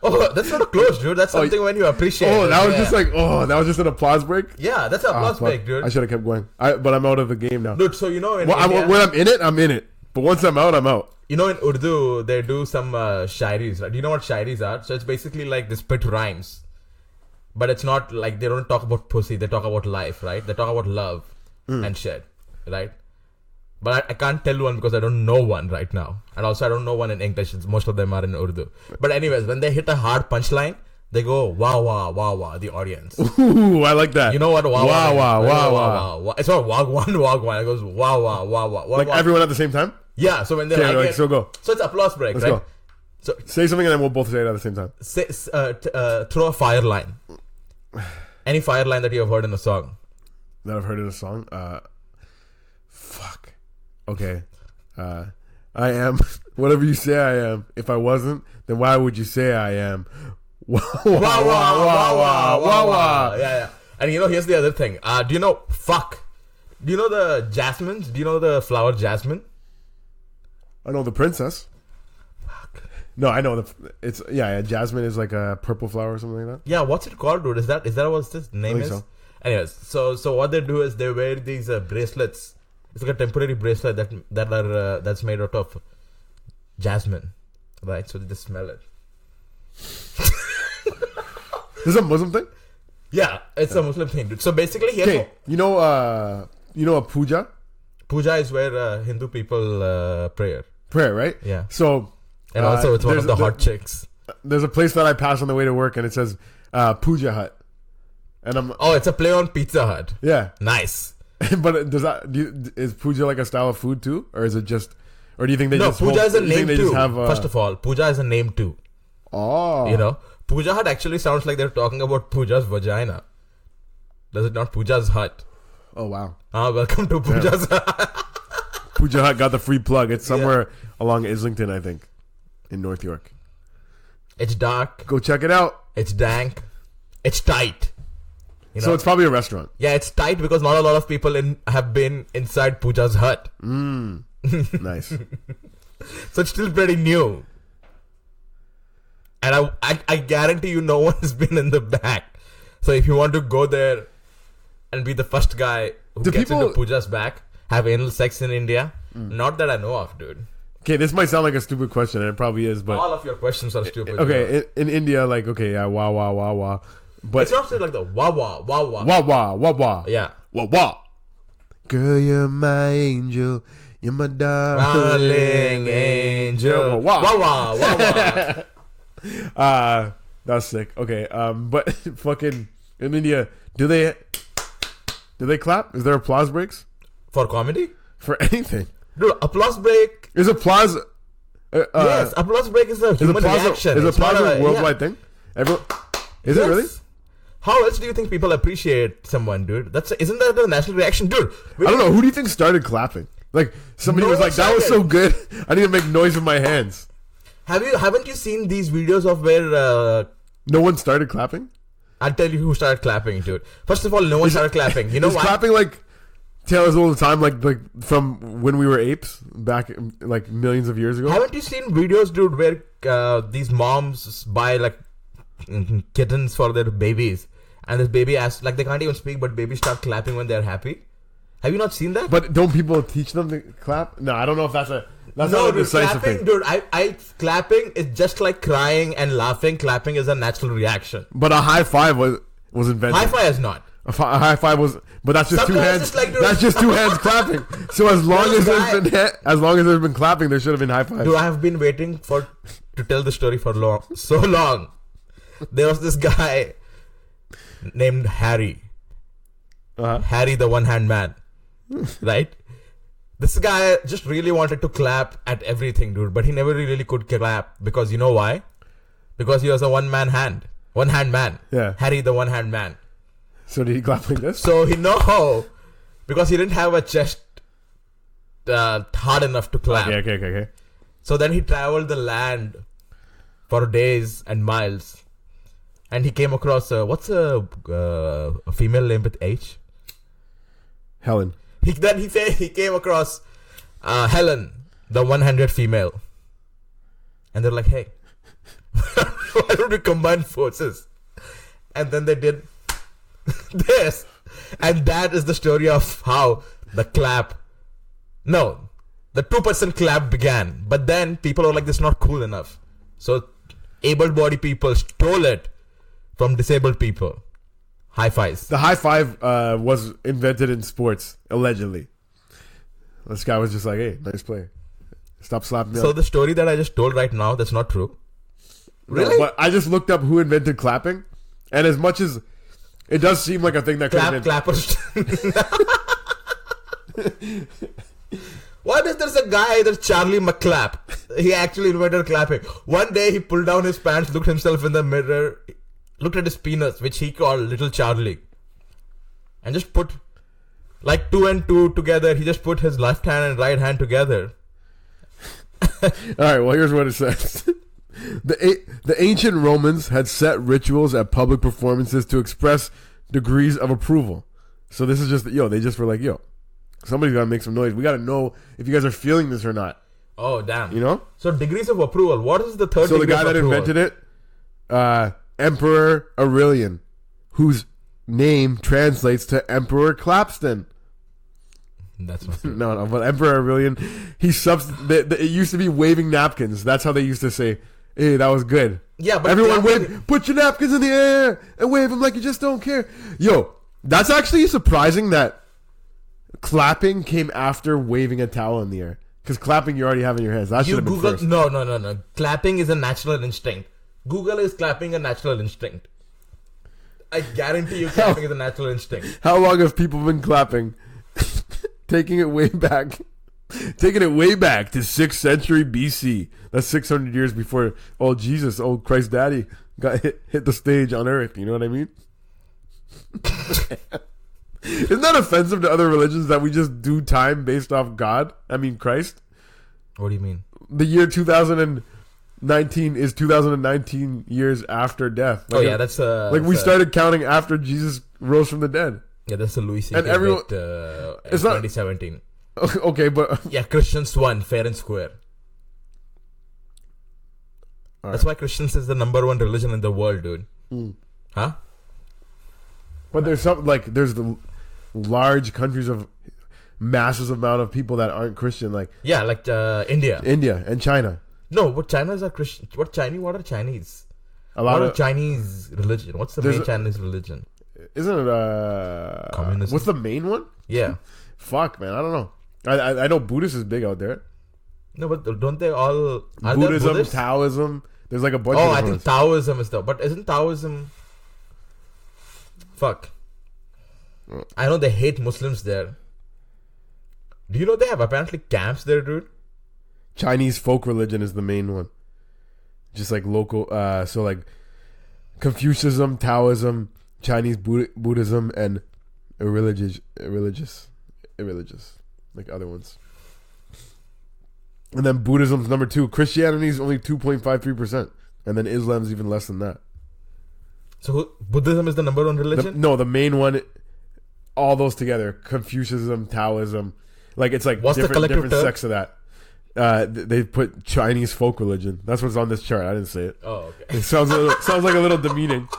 Oh, that's not a close, dude. That's something when you appreciate. Oh, that was that was just an applause break. Yeah, that's an applause break, dude. I should have kept going. But I'm out of the game now. Dude, so you know, when I'm in it, I'm in it. But once I'm out, I'm out. You know, in Urdu, they do some shairis. Right? Do you know what shairis are? So it's basically like they spit rhymes. But it's not like they don't talk about pussy. They talk about life, right? They talk about love and shit, right? But I can't tell one because I don't know one right now. And also I don't know one in English. Most of them are in Urdu. But anyways, when they hit a hard punchline, they go, wow, wow, wow, wow, the audience. Ooh, I like that. You know what? Wow, wow, wow, wow, wow. It's not wagwan. It goes, wow, wow, wow, wow. Like wow. everyone at the same time? Yeah, so when they like it. So go. So it's applause break, Let's right? Go. So say something and then we'll both say it at the same time. Throw a fire line. Any fire line that you have heard in a song. That I've heard in a song? Fuck. Okay. I am whatever you say I am. If I wasn't, then why would you say I am? Wow, wow. Yeah. And you know, here's the other thing. Do you know, do you know the jasmines? Do you know the flower jasmine? I know the princess. Fuck. No, I know it's jasmine is like a purple flower or something like that. Yeah, what's it called, dude? Is that what this name is? So. Anyways, so what they do is they wear these bracelets. It's like a temporary bracelet that's made out of jasmine, right? So they just smell it. This is a Muslim thing? Yeah, it's a Muslim thing, dude. So basically, here, you know a puja? Puja is where Hindu people prayer, right? Yeah. So, and also it's one of the hot chicks. There's a place that I pass on the way to work, and it says Puja Hut, and it's a play on Pizza Hut. Yeah, nice. But is puja like a style of food too, or is it just, or do you think they just puja is a name too? Have, First of all, puja is a name too. Oh, you know, Puja Hut actually sounds like they're talking about Puja's vagina. Does it not? Puja's Hut. Oh wow. Welcome to Puja's Hut. Puja Hut got the free plug. It's somewhere along Islington, I think, in North York. It's dark. Go check it out. It's dank. It's tight. You know? So it's probably a restaurant. Yeah, it's tight because not a lot of people have been inside Puja's hut. Nice. So it's still pretty new. And I guarantee you no one has been in the back. So if you want to go there and be the first guy who gets into Puja's back, have anal sex in India, not that I know of, dude. Okay, this might sound like a stupid question, and it probably is, but... All of your questions are stupid. Okay, in India, like, okay, yeah, wah, wah, wah, wah. But it's not like the wah wah wah wah wah wah wah wah. Yeah. Wah wah. Girl, you're my angel. You're my darling angel. Wah wah wah wah. That's sick. Okay. But fucking in India, do they clap? Is there applause breaks for comedy? For anything? Dude, applause break is applause. Yes, applause break is a human reaction. Is applause a worldwide thing? Is it really? How else do you think people appreciate someone, dude? Isn't that the national reaction, dude? I don't know. Who do you think started clapping? Like somebody was like, "That was so good. I need to make noise with my hands." Haven't you seen these videos of where no one started clapping? I'll tell you who started clapping, dude. First of all, no one started clapping. You know why? Clapping like tale as old as time, like from when we were apes back like millions of years ago. Haven't you seen videos, dude, where these moms buy like kittens for their babies, and this baby asks, like, they can't even speak, but babies start clapping when they're happy? Have you not seen that? But don't people teach them to clap? No, I don't know if that's not a decisive clapping, thing. dude. Clapping is just like crying and laughing. Clapping is a natural reaction. But a high five was invented. High five is not. A high five was, but that's just Sometimes two hands. it's like, That's just two hands clapping. So as long as there's been clapping, there should have been high fives. Dude, I have been waiting to tell the story for so long. There was this guy named Harry. Harry, the one-hand man. Right? This guy just really wanted to clap at everything, dude, but he never really could clap because you know why? Because he was a one-hand man. Yeah. Harry, the one-hand man. So did he clap like this? So because he didn't have a chest hard enough to clap. Okay. So then he traveled the land for days and miles, and he came across what's a female name with H? Helen. He came across Helen, the one-handed female, and they're like, "Hey, why don't we combine forces?" And then they did this, and that is the story of how the 2% clap began. But then people were like, "This is not cool enough," so able-bodied people stole it from disabled people. High fives. The high five was invented in sports, allegedly. This guy was just like, "Hey, nice play. Stop slapping me." So the story that I just told right now, that's not true. Really? No, but I just looked up who invented clapping, and as much as it does seem like a thing that clappers. What if there's a guy, there's Charlie McClap? He actually invented clapping. One day he pulled down his pants, looked himself in the mirror, looked at his penis, which he called Little Charlie, and just put like 2 and 2 together. He just put his left hand and right hand together. Alright, well, here's what it says. The ancient Romans had set rituals at public performances to express degrees of approval. So this is just, they just were like, somebody's got to make some noise. We got to know if you guys are feeling this or not. Oh, damn. You know? So degrees of approval. What is the third degree of approval? So the guy that invented it, Emperor Aurelian, whose name translates to Emperor Clapston. That's not true. No, but Emperor Aurelian, it used to be waving napkins. That's how they used to say, "Hey, that was good." Yeah, but everyone put your napkins in the air and wave them like you just don't care. That's actually surprising that clapping came after waving a towel in the air. Because clapping you already have in your hands. That should have been first. No. Clapping is a natural instinct. Google is clapping a natural instinct. I guarantee you clapping is a natural instinct. How long have people been clapping? Taking it way back to 6th century BC. That's 600 years before Jesus, old Christ Daddy, got hit the stage on Earth. You know what I mean? Isn't that offensive to other religions that we just do time based off God? I mean Christ. What do you mean? The year 2019 is 2019 years after death. That's we started counting after Jesus rose from the dead. Yeah, that's the Louis C.K. And everyone, it's 2017. Okay, but yeah, Christians won fair and square. That's why Christians is the number 1 religion in the world, dude. Huh? But there's there's the large countries of massive amount of people that aren't Christian, India and China. No, but China is a Christian. What are Chinese? What are Chinese religion? What's the main Chinese religion? Isn't it communism? What's the main one? Yeah. Fuck, man, I don't know. I know Buddhist is big out there. No, but don't they all Buddhism, Taoism? There's like a bunch. I think Taoism is but isn't Taoism? Fuck. I know they hate Muslims there. Do you know they have apparently camps there, dude? Chinese folk religion is the main one. Just like local, so like Confucianism, Taoism, Chinese Buddhism, and irreligious, like other ones. And then Buddhism's number 2. Christianity is only 2.53%, and then Islam's even less than that. So Buddhism is the number 1 religion? The main one all those together. Confucianism, Taoism. Like, it's like What's the collective different term? sects of that. They put Chinese folk religion. That's what's on this chart. I didn't say it. Oh, okay. It sounds like a little demeaning.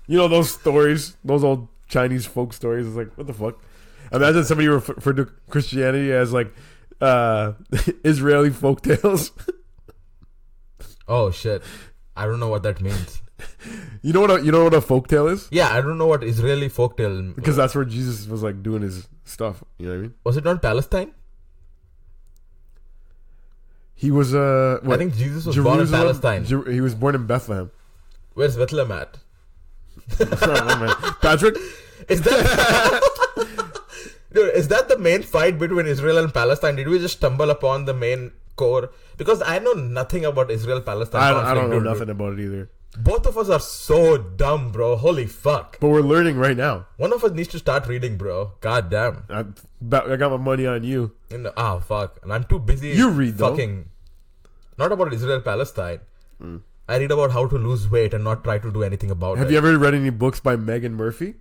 You know those stories, those old Chinese folk stories. It's like, what the fuck? Imagine somebody referred to Christianity as like Israeli folk tales. Oh shit! I don't know what that means. You know what a folk tale is? Yeah, I don't know what Israeli folktale. Because that's where Jesus was like doing his stuff. You know what I mean? Was it not Palestine? He was I think Jesus was born in Palestine. He was born in Bethlehem. Where's Bethlehem at? Patrick? Is that dude? Is that the main fight between Israel and Palestine? Did we just stumble upon the main core? Because I know nothing about Israel-Palestine. I don't know nothing about it either. Both of us are so dumb, bro. Holy fuck. But we're learning right now. One of us needs to start reading, bro. God damn. I got my money on you. Fuck. And I'm too busy. You read, though. Not about Israel-Palestine. I read about how to lose weight and not try to do anything about it. Have you ever read any books by Megan Murphy?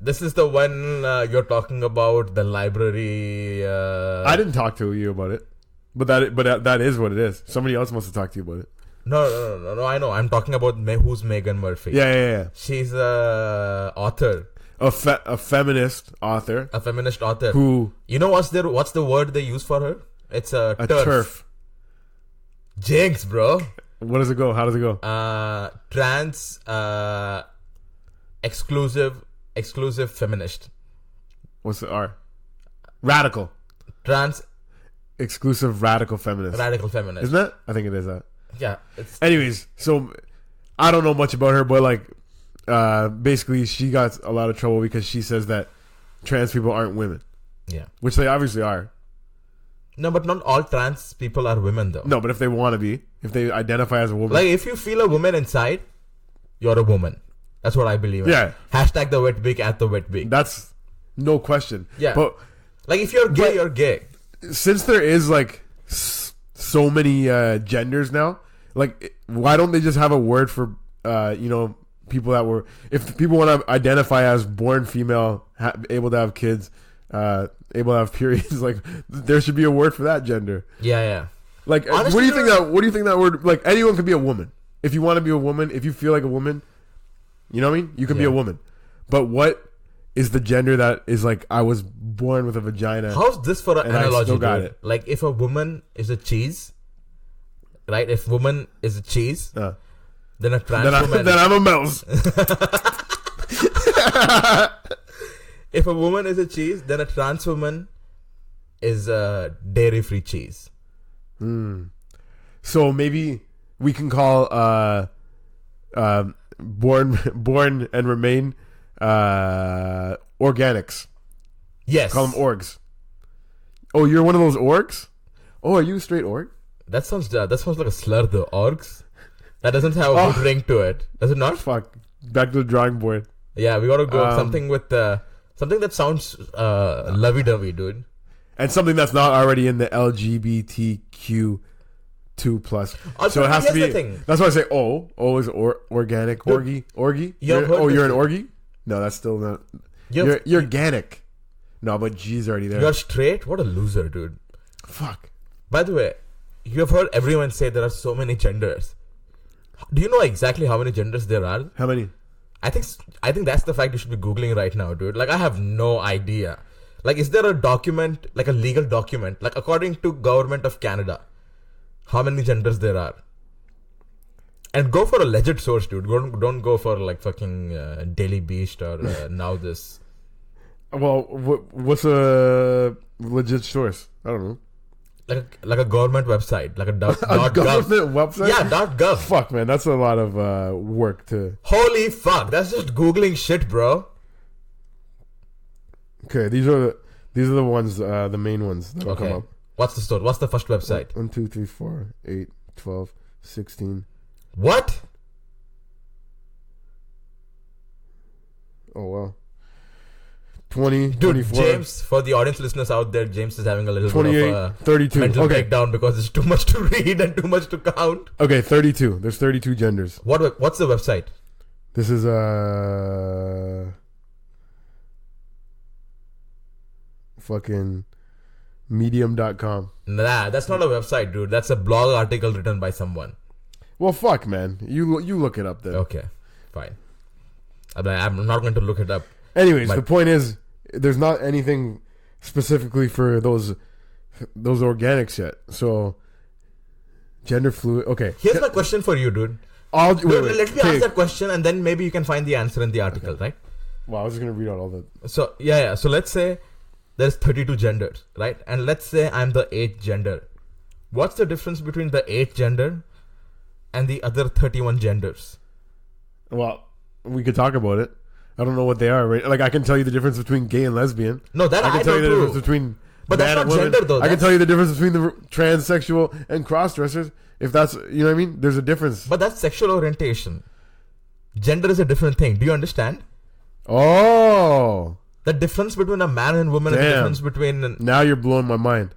This is the one you're talking about, the library. I didn't talk to you about it. But that is what it is. Somebody else must have talked to you about it. No, I know. I'm talking about who's Megan Murphy. Yeah. She's a author. A feminist author. A feminist author. Who... You know what's the word they use for her? It's a turf. Jinx, bro. What does it go? How does it go? Trans exclusive feminist. What's the R? Radical. Trans exclusive radical feminist. Radical feminist. Isn't that? I think it is that. Yeah. Anyways, so I don't know much about her, but like basically she got a lot of trouble because she says that trans people aren't women. Yeah. Which they obviously are. No, but not all trans people are women though. No, but if they want to be, if they identify as a woman. Like if you feel a woman inside, you're a woman. That's what I believe in. Yeah. Hashtag the wet beak at the wet beak. That's no question. Yeah. But like if you're gay, you're gay. Since there is like so many genders now, like why don't they just have a word for people that were, if people want to identify as born female, able to have kids, able to have periods, like there should be a word for that gender. Yeah. Like honestly, what do you think that word, like anyone can be a woman. If you want to be a woman, if you feel like a woman, you know what I mean? You can be a woman. But what is the gender that is like, I was born with a vagina? How's this for an analogy? I still got it. Like if a woman is a cheese, right? If woman is a cheese, then a trans woman. Then I'm a mouse. If a woman is a cheese, then a trans woman is a dairy-free cheese. So maybe we can call born and remain organics. Yes. Call them orgs. Oh, you're one of those orgs? Oh, are you a straight org? That sounds like a slur though. Orgs. That doesn't have a good ring to it. Does it not? Fuck. Back to the drawing board. Yeah, we gotta go something with something that sounds lovey-dovey, dude. And something that's not already in the LGBTQ2+. Also, so it has to be. Thing. That's why I say O. O is organic. Orgy. You're an orgy? No, that's still not. You're organic. No, but G's already there. You're straight? What a loser, dude. Fuck. By the way, you have heard everyone say there are so many genders. Do you know exactly how many genders there are? How many? I think that's the fact you should be Googling right now, dude. Like, I have no idea. Like, is there a document, like a legal document, like according to Government of Canada, how many genders there are? And go for a legit source, dude. Don't go for like fucking Daily Beast or Now This. Well, what's a legit source? I don't know. Like a government website, like a government website. Yeah, .gov. Fuck, man, that's a lot of work to. Holy fuck, that's just googling shit, bro. Okay, these are the ones, the main ones that will come up. What's the story? What's the first website? 1, 2, 3, 4, 8, 12, 16. What? Oh wow. 20, Dude, 24. James, for the audience listeners out there, James is having a little 28, bit of a 32. mental breakdown because there's too much to read and too much to count. Okay, 32. There's 32 genders. What's the website? This is fucking medium.com. Nah, that's not a website, dude. That's a blog article written by someone. Well, fuck, man. You look it up then. Okay, fine. I'm not going to look it up. Anyways, But- the point is, there's not anything specifically for those organics yet. So, gender fluid. Okay. Here's my question for you, dude. Wait, Let me okay. ask that question, and then maybe you can find the answer in the article, right? Wow, I was just gonna read out all the. So yeah. So let's say there's 32 genders, right? And let's say I'm the 8th gender. What's the difference between the 8th gender and the other 31 genders? Well, we could talk about it. I don't know what they are. Right? Like I can tell you the difference between gay and lesbian. No, that I can I tell you know the too. difference between. But man that's and not women. gender, though. I can That's- tell you the difference between the transsexual and cross-dressers. If that's, you know what I mean? There's a difference. But that's sexual orientation. Gender is a different thing. Do you understand? Oh, The difference between a man and woman is the Damn. difference between... now you're blowing my mind.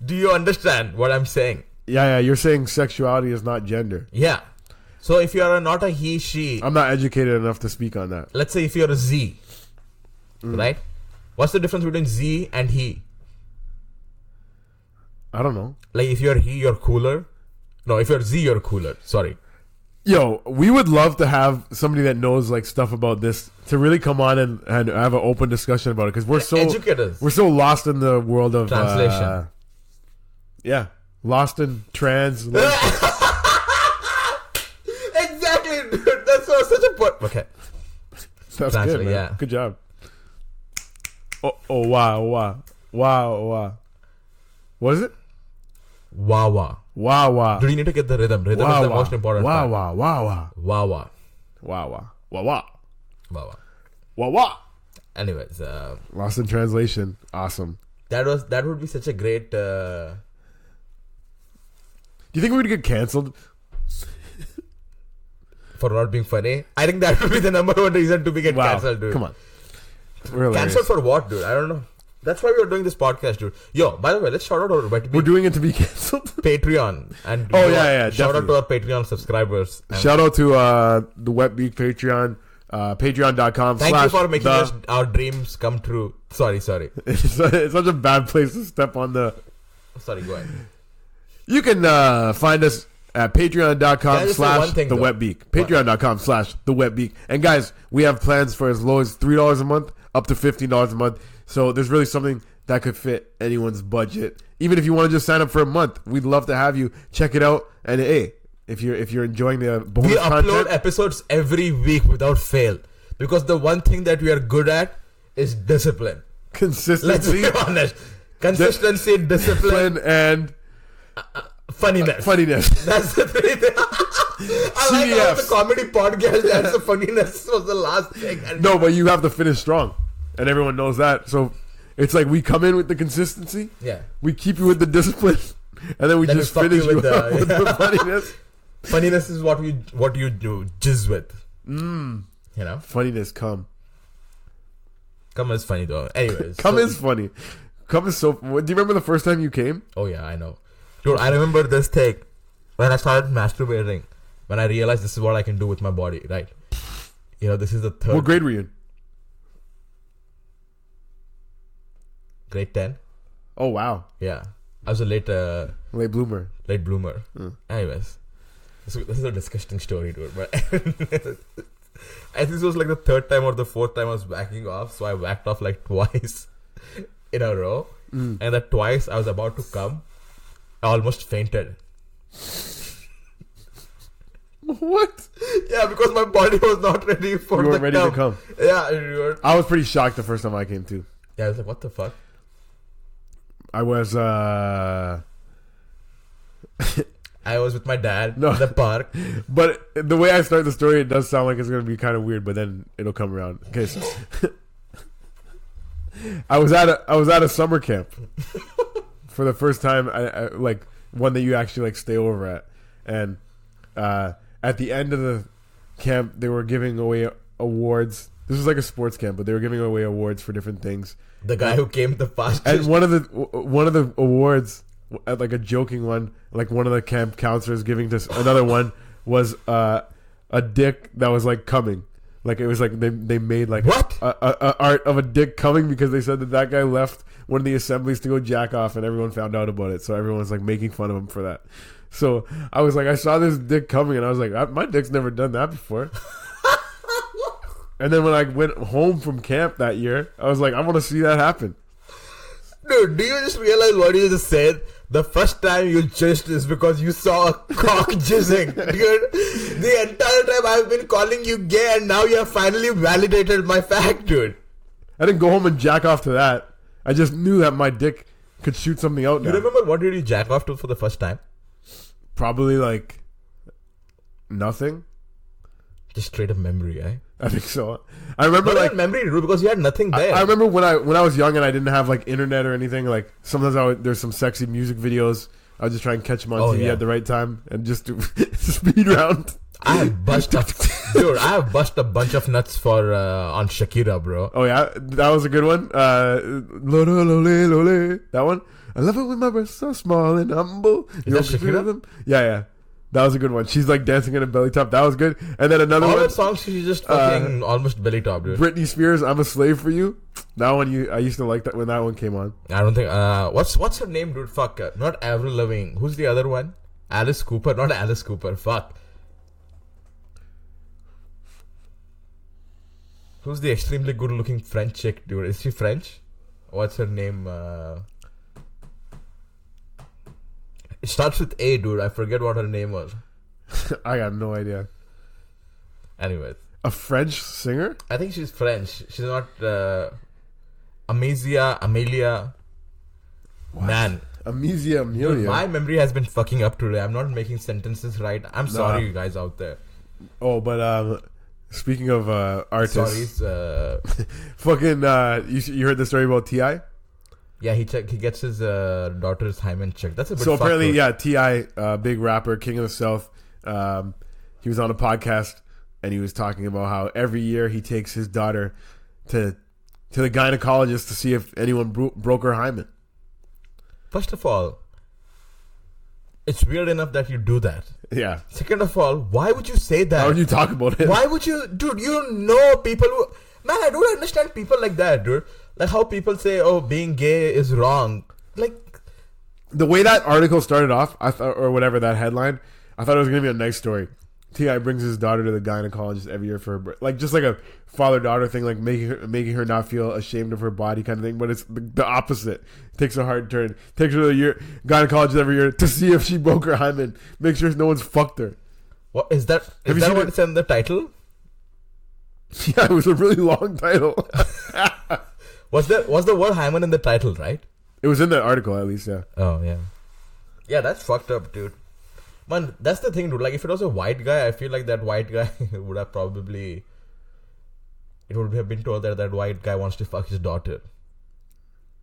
Do you understand what I'm saying? Yeah, you're saying sexuality is not gender. Yeah. So if you are not a he, she, I'm not educated enough to speak on that. let's say if you're a Z, right? What's the difference between Z and he? I don't know. Like if you're he, you're cooler. No, if you're Z, you're cooler. Sorry. Yo, we would love to have somebody that knows like stuff about this to really come on and have an open discussion about it because Educate us. we're so lost in the world of Translation. Yeah, lost in translation. Exactly, dude. That's such a point. Okay. That's Translate, good, man. yeah. Good job. Wow. What is it? Wawa. Wow. Dude, you need to get the rhythm. Rhythm is the most important part. Wow. Wawa. Wawa. Anyways, Lost in translation. Awesome. that would be such a great. Do you think we would get canceled? For not being funny. I think that would be the number one reason to be get Wow. cancelled, dude. Come on. We're hilarious. Cancelled for what, dude? I don't know. That's why we are doing this podcast, dude. Yo, by the way, let's shout out our We're doing it to be canceled. Patreon. And Oh, yeah, shout out definitely. to our Patreon subscribers. And Shout out to the Wet Beak Patreon. Patreon.com thank you for making our dreams come true. Sorry. It's such a bad place to step on the. Sorry, go ahead. You can find us at Can I just say one patreon.com/the thing, though? Wet Beak. Patreon.com/the Wet Beak. And guys, we have plans for as low as $3 a month up to $15 a month. So there's really something that could fit anyone's budget. Even if you want to just sign up for a month, we'd love to have you check it out. And hey, if you're enjoying the bonus We upload content, episodes every week without fail. Because the one thing that we are good at is discipline. Let's consistency, be honest. Consistency, discipline, and funniness. That's the three things. I like how the CDFs. comedy podcast that's the funniness was the last thing. And No, but you have to finish strong, and everyone knows that. So it's like we come in with the consistency, yeah. we keep you with the discipline, and then we Then just we fuck finish you you with up the- with the funniness. Funniness is what you do jizz with. You know? Funniness, come Come is funny though. Anyways. is funny. Come is so. Do you remember the first time you came? Oh yeah, I know. Dude, I remember this thing when I started masturbating. When I realized this is what I can do with my body, right? You know, this is the third What grade were you in? grade 10. Oh wow, Yeah. I was a late late bloomer. bloomer. Anyways. This is a disgusting story, dude. But I think this was like the third time or the fourth time I was whacking off. So I whacked off like twice in a row. And that twice I was about to come. I almost fainted. What? Yeah, because my body was not ready for You the weren't ready to come. Yeah, you were. I was pretty shocked the first time I came too. Yeah, I was like, what the fuck? I was I was with my dad No. in the park. but the way I start the story, it does sound like it's gonna be kind of weird, but then it'll come around. Okay, so I was at a summer camp for the first time. I like one that you actually like stay over at, and at the end of the camp, they were giving away awards. This was like a sports camp, but they were giving away awards for different things. The guy who came the fastest. And one of the awards, like a joking one, like one of the camp counselors giving to another one was a dick that was like coming. Like it was like they made like What? a art of a dick coming because they said that guy left one of the assemblies to go jack off and everyone found out about it. So everyone was like making fun of him for that. So I was like, I saw this dick coming and I was like, my dick's never done that before. And then when I went home from camp that year, I was like, I want to see that happen. Dude, do you just realize what you just said? The first time you jizzed is because you saw a cock jizzing. Dude, the entire time I've been calling you gay and now you have finally validated my fact, dude. I didn't go home and jack off to that. I just knew that my dick could shoot something out now. You remember what did you jack off to for the first time? Probably like nothing. Just straight up memory, eh? I think so. I remember Not like even memory, dude, because you had nothing there. I remember when I was young and I didn't have like internet or anything. Like sometimes there's some sexy music videos. I would just try and catch them on TV at the right time and just do speed round. I have bust up, dude. I have bust a bunch of nuts for on Shakira, bro. Oh yeah, that was a good one. Lole, lole, lole. That one. I love it when my breasts are small and humble. Is that Shakira? Yeah. That was a good one. She's like dancing in a belly top. That was good. And then another all one. the songs she's just fucking almost belly top, dude. Britney Spears, I'm a Slave for You. That one I used to like that when that one came on. I don't think what's her name, dude? Fuck, not Avril Lavigne. Who's the other one? Alice Cooper, not Alice Cooper. Fuck. Who's the extremely good looking French chick, dude? Is she French? What's her name? It starts with A, dude. I forget what her name was. I got no idea. Anyways. A French singer? I think she's French. She's not Amelia. What? Man. Amelia. Dude, my memory has been fucking up today. I'm not making sentences right. I'm sorry, you guys out there. Oh, but speaking of artists. Sorry. Fucking, you heard the story about T.I.? Yeah, he gets his daughter's hymen checked. That's a bit So apparently, fucked, T.I., big rapper, king of the South, he was on a podcast and he was talking about how every year he takes his daughter to the gynecologist to see if anyone broke her hymen. First of all, it's weird enough that you do that. Yeah. Second of all, why would you say that? Why would you talk about it? Why would you... Dude, you know people who... Man, I don't understand people like that, dude. Like how people say, oh, being gay is wrong. Like... The way that article started off, I thought, or whatever, that headline, I thought it was going to be a nice story. T.I. brings his daughter to the gynecologist every year for her birth. Like, just like a father-daughter thing, like making her not feel ashamed of her body kind of thing. But it's the opposite. Takes a hard turn. Takes her to the gynecologist every year to see if she broke her hymen. Make sure no one's fucked her. What is that? Is that what it's in the title? Yeah, it was a really long title. Was the word hymen in the title, right? It was in the article, at least, yeah. Oh, yeah. Yeah, that's fucked up, dude. Man, that's the thing, dude. Like, if it was a white guy, I feel like that white guy would have probably... It would have been told that that white guy wants to fuck his daughter.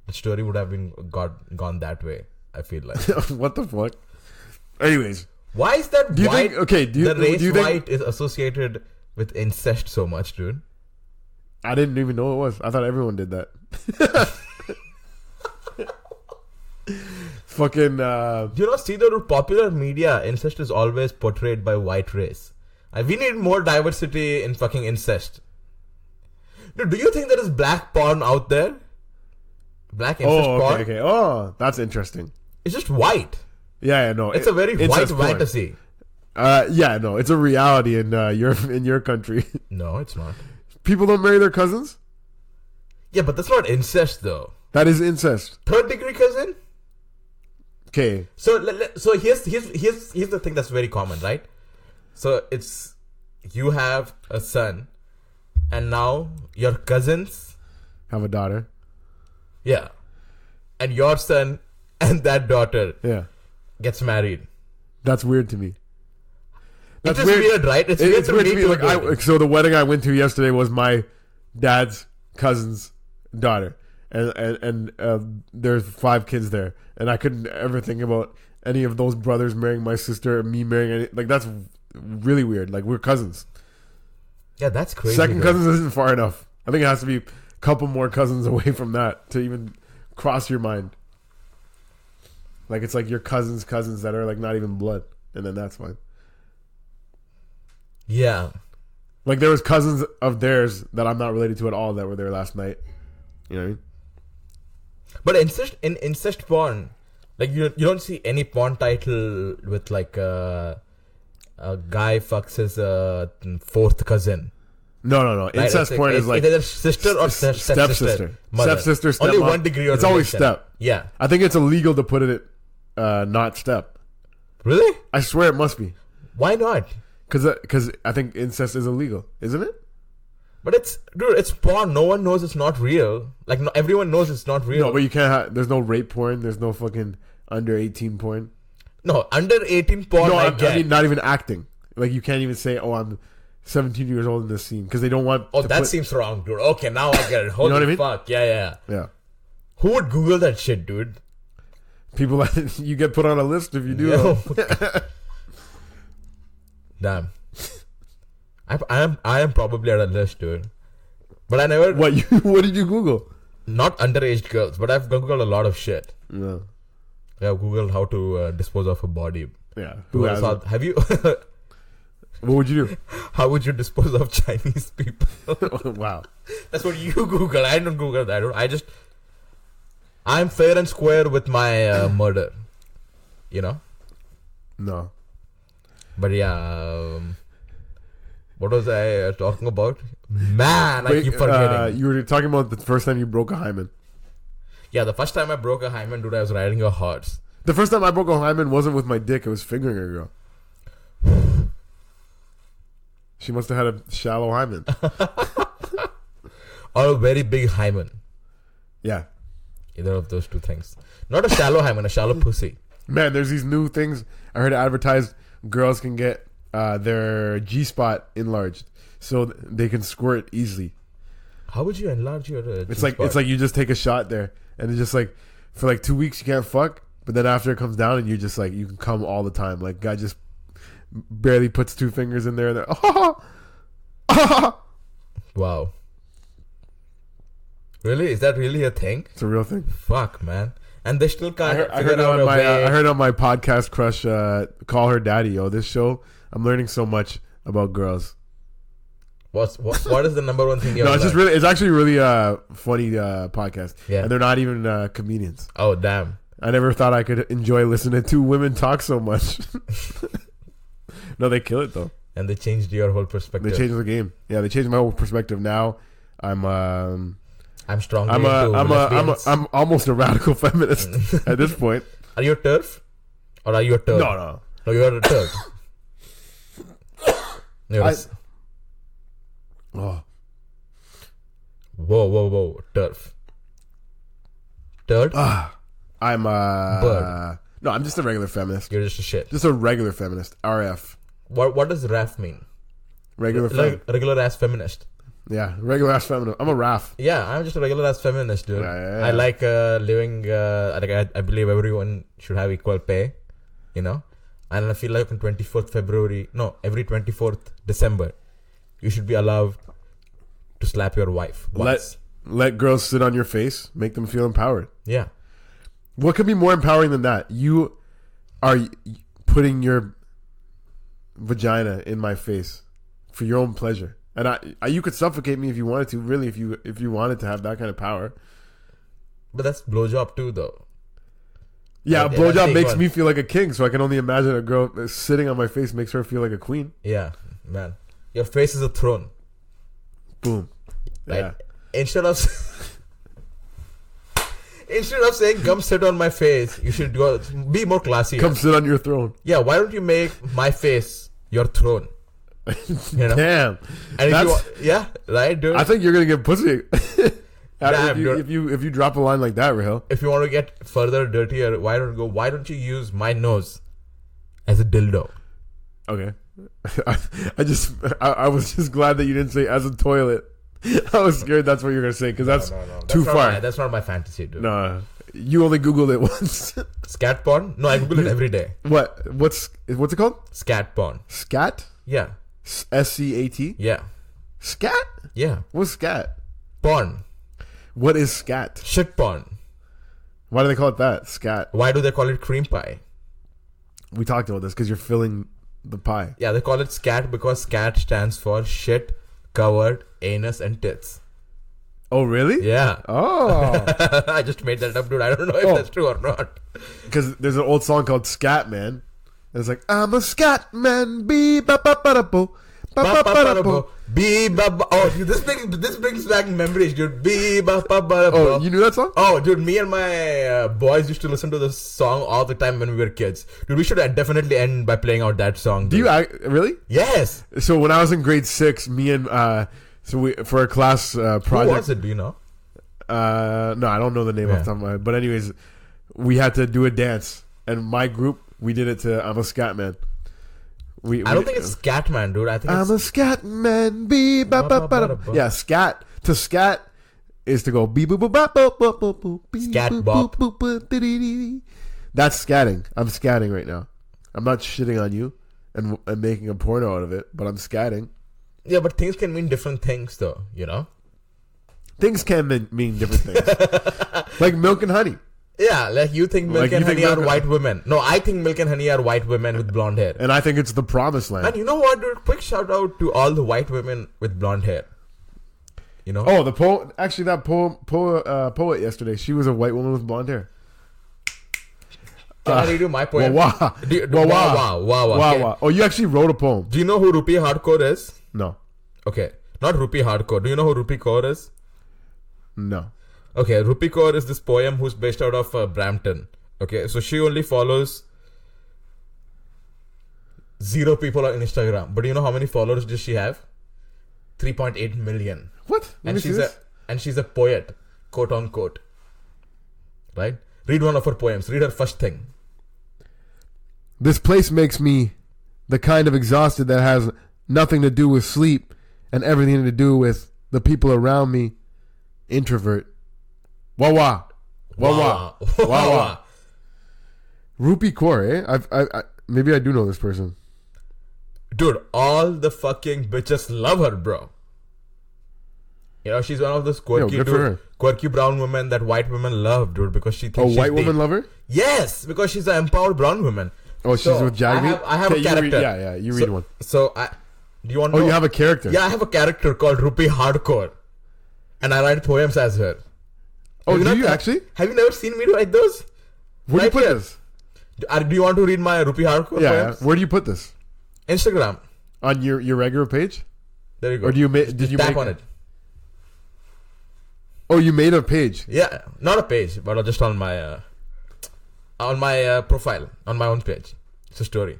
The story would have been gone that way, I feel like. What the fuck? Anyways. Why is that do you white... Think, okay, do you, the race do you think, white is associated with incest so much, dude? I didn't even know it was. I thought everyone did that. Fucking you know, see the popular media, incest is always portrayed by white race. We need more diversity in fucking incest. Dude, do you think there is black porn out there? Black incest porn? Okay. Oh, that's interesting. It's just white. Yeah, no. It's a very white fantasy. Yeah, no. It's a reality in your country. No, it's not. People don't marry their cousins? Yeah, but that's not incest, though. That is incest. Third degree cousin? Okay. So here's the thing that's very common, right? So it's you have a son, and now your cousins have a daughter. Yeah, and your son and that daughter gets married. That's weird to me. That's weird, right? It's weird to me too. Like so the wedding I went to yesterday was my dad's cousin's daughter. And there's 5 kids there, and I couldn't ever think about any of those brothers marrying my sister or me marrying any, like that's really weird. Like we're cousins. Yeah, that's crazy. Second cousins isn't far enough. I think it has to be a couple more cousins away from that to even cross your mind. Like it's like your cousins that are like not even blood, and then that's fine. Yeah. Like there was cousins of theirs that I'm not related to at all that were there last night. You know what I mean? But incest porn, like you don't see any porn title with like a guy fucks his fourth cousin. No. Incest porn is like either sister or stepsister. Stepsister, stepmom. Only one degree. It's always step. Yeah. I think it's illegal to put it not step. Really? I swear it must be. Why not? Because I think incest is illegal, isn't it? But it's porn. No one knows it's not real. Like everyone knows it's not real. No, but you can't. There's no rape porn. There's no fucking under 18 porn. No, under 18 porn. No, I mean not even acting. Like you can't even say, "Oh, I'm 17 years old in this scene," because they don't want. Oh, that seems wrong, dude. Okay, now I get it. Holy you know what I mean? Fuck, yeah. Who would Google that shit, dude? People that you get put on a list if you do. Yo. Damn. I am probably at a list, dude. But I never. What did you Google? Not underage girls, but I've Googled a lot of shit. No. I've Googled how to dispose of a body. Yeah. Have you? What would you do? How would you dispose of Chinese people? Wow. That's what you Google. I don't Google that. I'm fair and square with my murder. You know? No. But yeah. What was I talking about? Man, I keep forgetting. You were talking about the first time you broke a hymen. Yeah, the first time I broke a hymen, dude, I was riding a horse. The first time I broke a hymen wasn't with my dick. It was fingering a girl. She must have had a shallow hymen. Or a very big hymen. Yeah. Either of those two things. Not a shallow hymen, a shallow pussy. Man, there's these new things. I heard advertised girls can get their G-spot enlarged so they can squirt easily. How would you enlarge your G-spot? It's like you just take a shot there and it's just like for like 2 weeks you can't fuck, but then after it comes down and you're just like you can come all the time. Like guy just barely puts 2 fingers in there and they're wow. Really? Is that really a thing? It's a real thing. Fuck, man. And they still can't I heard on my podcast crush call her daddy. Yo, this show I'm learning so much about girls. What is the number one thing you No, it's actually really funny podcast. Yeah. And they're not even comedians. Oh, damn. I never thought I could enjoy listening to 2 women talk so much. No, they kill it though. And they changed your whole perspective. They changed the game. Yeah, they changed my whole perspective. Now I'm strong. I'm almost a radical feminist at this point. Are you a TERF? Or are you a TERF? No. No, you are a TERF. Whoa. TERF. Third? I'm Bird. No, I'm just a regular feminist. You're just a shit. Just a regular feminist. RF. What does RAF mean? Regular ass feminist. Yeah, regular ass feminist. I'm a RAF. Yeah, I'm just a regular ass feminist, dude. Yeah. I like living. I believe everyone should have equal pay, you know. And I feel like on 24th February, no, every 24th December, you should be allowed to slap your wife once. Let girls sit on your face, make them feel empowered. Yeah. What could be more empowering than that? You are putting your vagina in my face for your own pleasure. And you could suffocate me if you wanted to, really, if you wanted to have that kind of power. But that's blowjob too, though. Yeah, blowjob makes me feel like a king, so I can only imagine a girl sitting on my face makes her feel like a queen. Yeah, man. Your face is a throne. Boom. Right? Yeah. Instead of saying "come sit on my face," you should be more classy. Come sit on your throne. Yeah, why don't you make my face your throne? You know? Damn. And right, dude. I think you're gonna get pussy. Damn, if you drop a line like that, Rahil. If you want to get further dirtier, why don't you use my nose as a dildo? Okay. I was just glad that you didn't say as a toilet. I was scared that's what you're gonna say because that's too far. That's not my fantasy, dude. No, you only Googled it once. Scat porn? No, I Google it every day. What's it called? Scat porn. Scat? Yeah. SCAT? Yeah. Scat? Yeah. What's scat? Porn. What is scat? Shit porn. Why do they call it that? Scat. Why do they call it cream pie? We talked about this because you're filling the pie. Yeah, they call it SCAT because SCAT stands for shit, covered, anus, and tits. Oh, really? Yeah. Oh. I just made that up, dude. I don't know if that's true or not. Because there's an old song called Scat Man. And it's like, I'm a scat man, be-ba-ba-ba-da-bo, ba-ba-ba-da-bo. Oh, dude, this brings back memories, dude. Be-ba-ba-ba-da-bo. Oh, you knew that song? Oh, dude, me and my boys used to listen to this song all the time when we were kids. Dude, we should definitely end by playing out that song. Do you really? Yes. So when I was in grade 6, me and for a class project. Who was it? Do you know? No, I don't know the name off the top of my head. But anyways, we had to do a dance, and my group, we did it to I'm a Scat Man. I don't think it's Scat Man, dude. I think I'm a Scat Man. Be ba ba ba. Yeah, scat. To scat is to go be boo boo ba bo bo bo bo. Scat bop. That's scatting. I'm scatting right now. I'm not shitting on you and making a porno out of it, but I'm scatting. Yeah, but things can mean different things, though. You know. Things can mean different things, like milk and honey. Yeah, like you think milk and honey are white women. No, I think milk and honey are white women with blonde hair. And I think it's the promised land. And you know what, dude? Quick shout out to all the white women with blonde hair. You know? Oh, the poet. Actually, that poet yesterday, she was a white woman with blonde hair. Can I read you my poem? Wow. Oh, you actually wrote a poem. Do you know who Rupi Hardcore is? No. Okay. Not Rupi Hardcore. Do you know who Rupi Kaur is? No. Okay, Rupi Kaur is this poem who's based out of Brampton. Okay, so she only follows 0 people on Instagram. But do you know how many followers does she have? 3.8 million. What? And she's a poet, quote unquote. Right? Read one of her poems. Read her first thing. This place makes me the kind of exhausted that has nothing to do with sleep and everything to do with the people around me. Introvert. Wah wah. Wah wah. Wah wah. Rupi Kaur, eh? I maybe I do know this person. Dude, all the fucking bitches love her, bro. You know, she's one of those quirky brown women that white women love, dude, because she thinks she's white women love her? Yes, because she's an empowered brown woman. Oh, she's with Jagmeet? I have a character. You read one. So, do you want to know? You have a character? Yeah, I have a character called Rupi Hardcore. And I write poems as her. Oh, do you actually? Have you never seen me write those? Where do you put this? Do you want to read my Rupi Hardcore poems? Where do you put this? Instagram. On your regular page? There you go. Or did you tap on it? Oh, you made a page? Yeah, not a page, but just on my profile, on my own page. It's a story.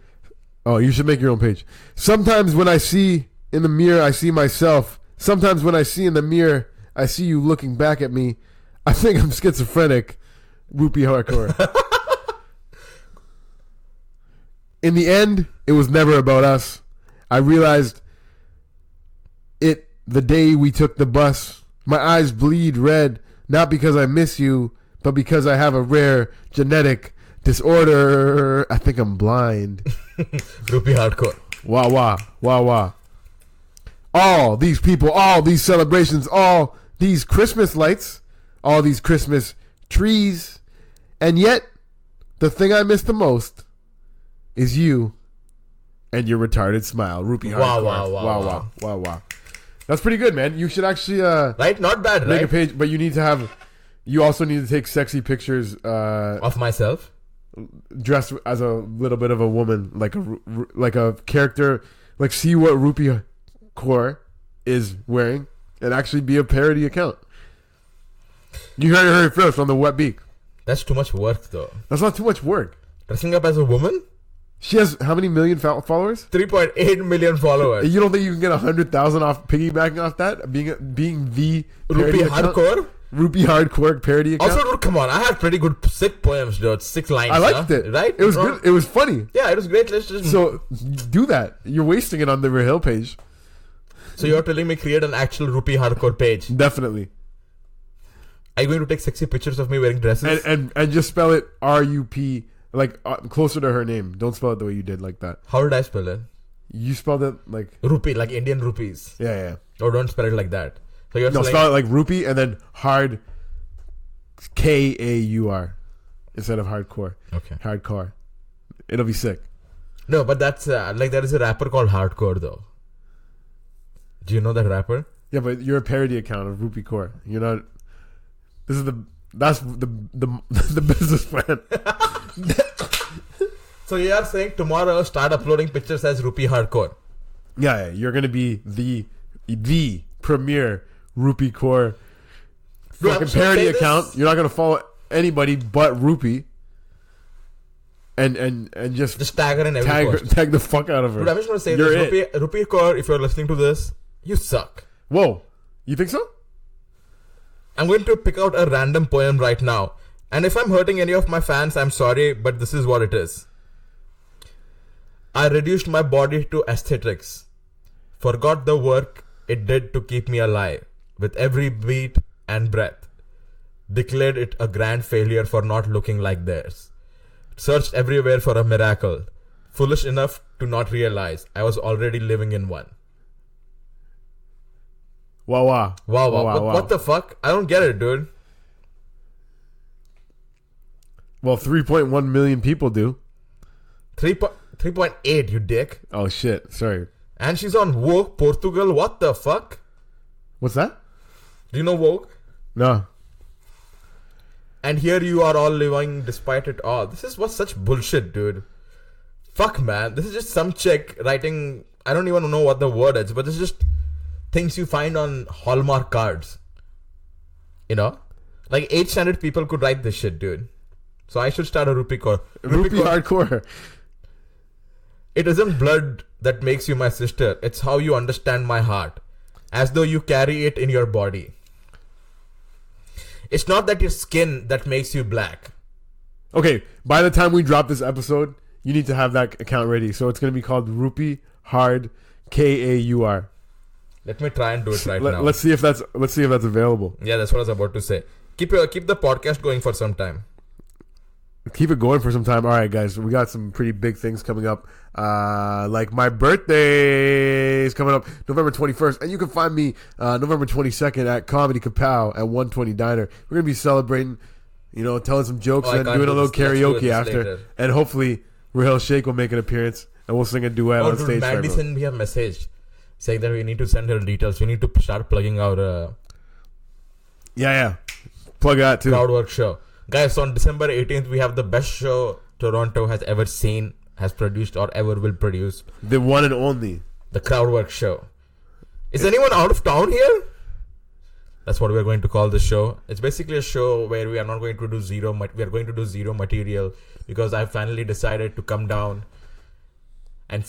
Oh, you should make your own page. Sometimes when I see in the mirror, I see myself. Sometimes when I see in the mirror, I see you looking back at me. I think I'm schizophrenic. Rupi Hardcore. In the end, it was never about us. I realized it the day we took the bus. My eyes bleed red, not because I miss you, but because I have a rare genetic disorder. I think I'm blind. Rupi Hardcore. Wah wah, wah wah. All these people, all these celebrations, all these Christmas lights, all these Christmas trees, and yet the thing I miss the most is you and your retarded smile. Rupi Hardcore. Wow. That's pretty good, man. You should actually right, not bad, make right? a page, but you also need to take sexy pictures of myself, dressed as a little bit of a woman, like a character, like see what Rupi Kaur is wearing, and actually be a parody account. You heard her first on the Wet Beak. That's too much work, though. That's not too much work. Dressing up as a woman? She has how many million followers? 3.8 million followers. You don't think you can get 100,000 off piggybacking off that? Being the Rupi Hardcore? Rupi Hardcore parody account? Also, dude, come on. I had pretty good, sick poems, dude. 6 lines. I liked it. Right? It was good. It was funny. Yeah, it was great. Let's just... So, do that. You're wasting it on the Rahil page. So, you're telling me create an actual Rupi Hardcore page? Definitely. Are you going to take sexy pictures of me wearing dresses? And just spell it R-U-P, like closer to her name. Don't spell it the way you did, like that. How did I spell it? You spelled it like... Rupee, like Indian rupees. Yeah. Oh, don't spell it like that. So you're spell it like rupee and then hard K-A-U-R instead of hardcore. Okay. Hardcore. It'll be sick. No, but that's like there is a rapper called Hardcore though. Do you know that rapper? Yeah, but you're a parody account of Rupee Kaur. You're not. That's the business plan. So you are saying tomorrow start uploading pictures as Rupee Hardcore? Yeah, you're gonna be the premier Rupee Kaur fucking parody account. You're not gonna follow anybody but Rupee. And just tag her in every post. Tag the fuck out of her. Dude, I'm just gonna say this. Rupee Kaur, if you're listening to this, you suck. Whoa, you think so? I'm going to pick out a random poem right now. And if I'm hurting any of my fans, I'm sorry, but this is what it is. I reduced my body to aesthetics. Forgot the work it did to keep me alive. With every beat and breath. Declared it a grand failure for not looking like theirs. Searched everywhere for a miracle. Foolish enough to not realize I was already living in one. Wow. What the fuck? I don't get it, dude. Well, 3.1 million people do. 3.8, you dick. Oh, shit. Sorry. And she's on Vogue, Portugal. What the fuck? What's that? Do you know Vogue? No. And here you are all living despite it all. This was such bullshit, dude. Fuck, man. This is just some chick writing... I don't even know what the word is, but it's just things you find on Hallmark cards. You know? Like 8 standard people could write this shit, dude. So I should start a Rupee Kaur. Rupee Hardcore. It isn't blood that makes you my sister. It's how you understand my heart. As though you carry it in your body. It's not that your skin that makes you black. Okay, by the time we drop this episode, you need to have that account ready. So it's going to be called Rupee Hard Kaur. Let me try and do it now. Let's see if that's available. Yeah, that's what I was about to say. Keep the podcast going for some time. Keep it going for some time. All right, guys, we got some pretty big things coming up. Like my birthday is coming up November 21st, and you can find me November 22nd at Comedy Kapow at 120 Diner. We're gonna be celebrating, telling some jokes and doing a little karaoke after, later. And hopefully Rahil Sheikh will make an appearance, and we'll sing a duet on stage. Mandy sent me a message saying that we need to send her details. We need to start plugging our plug that too. Crowdwork show. Guys, on December 18th, we have the best show Toronto has ever seen, has produced, or ever will produce. The one and only. The Crowdwork show. Is anyone out of town here? That's what we're going to call the show. It's basically a show where we are not going to do we are going to do zero material because I finally decided to come down and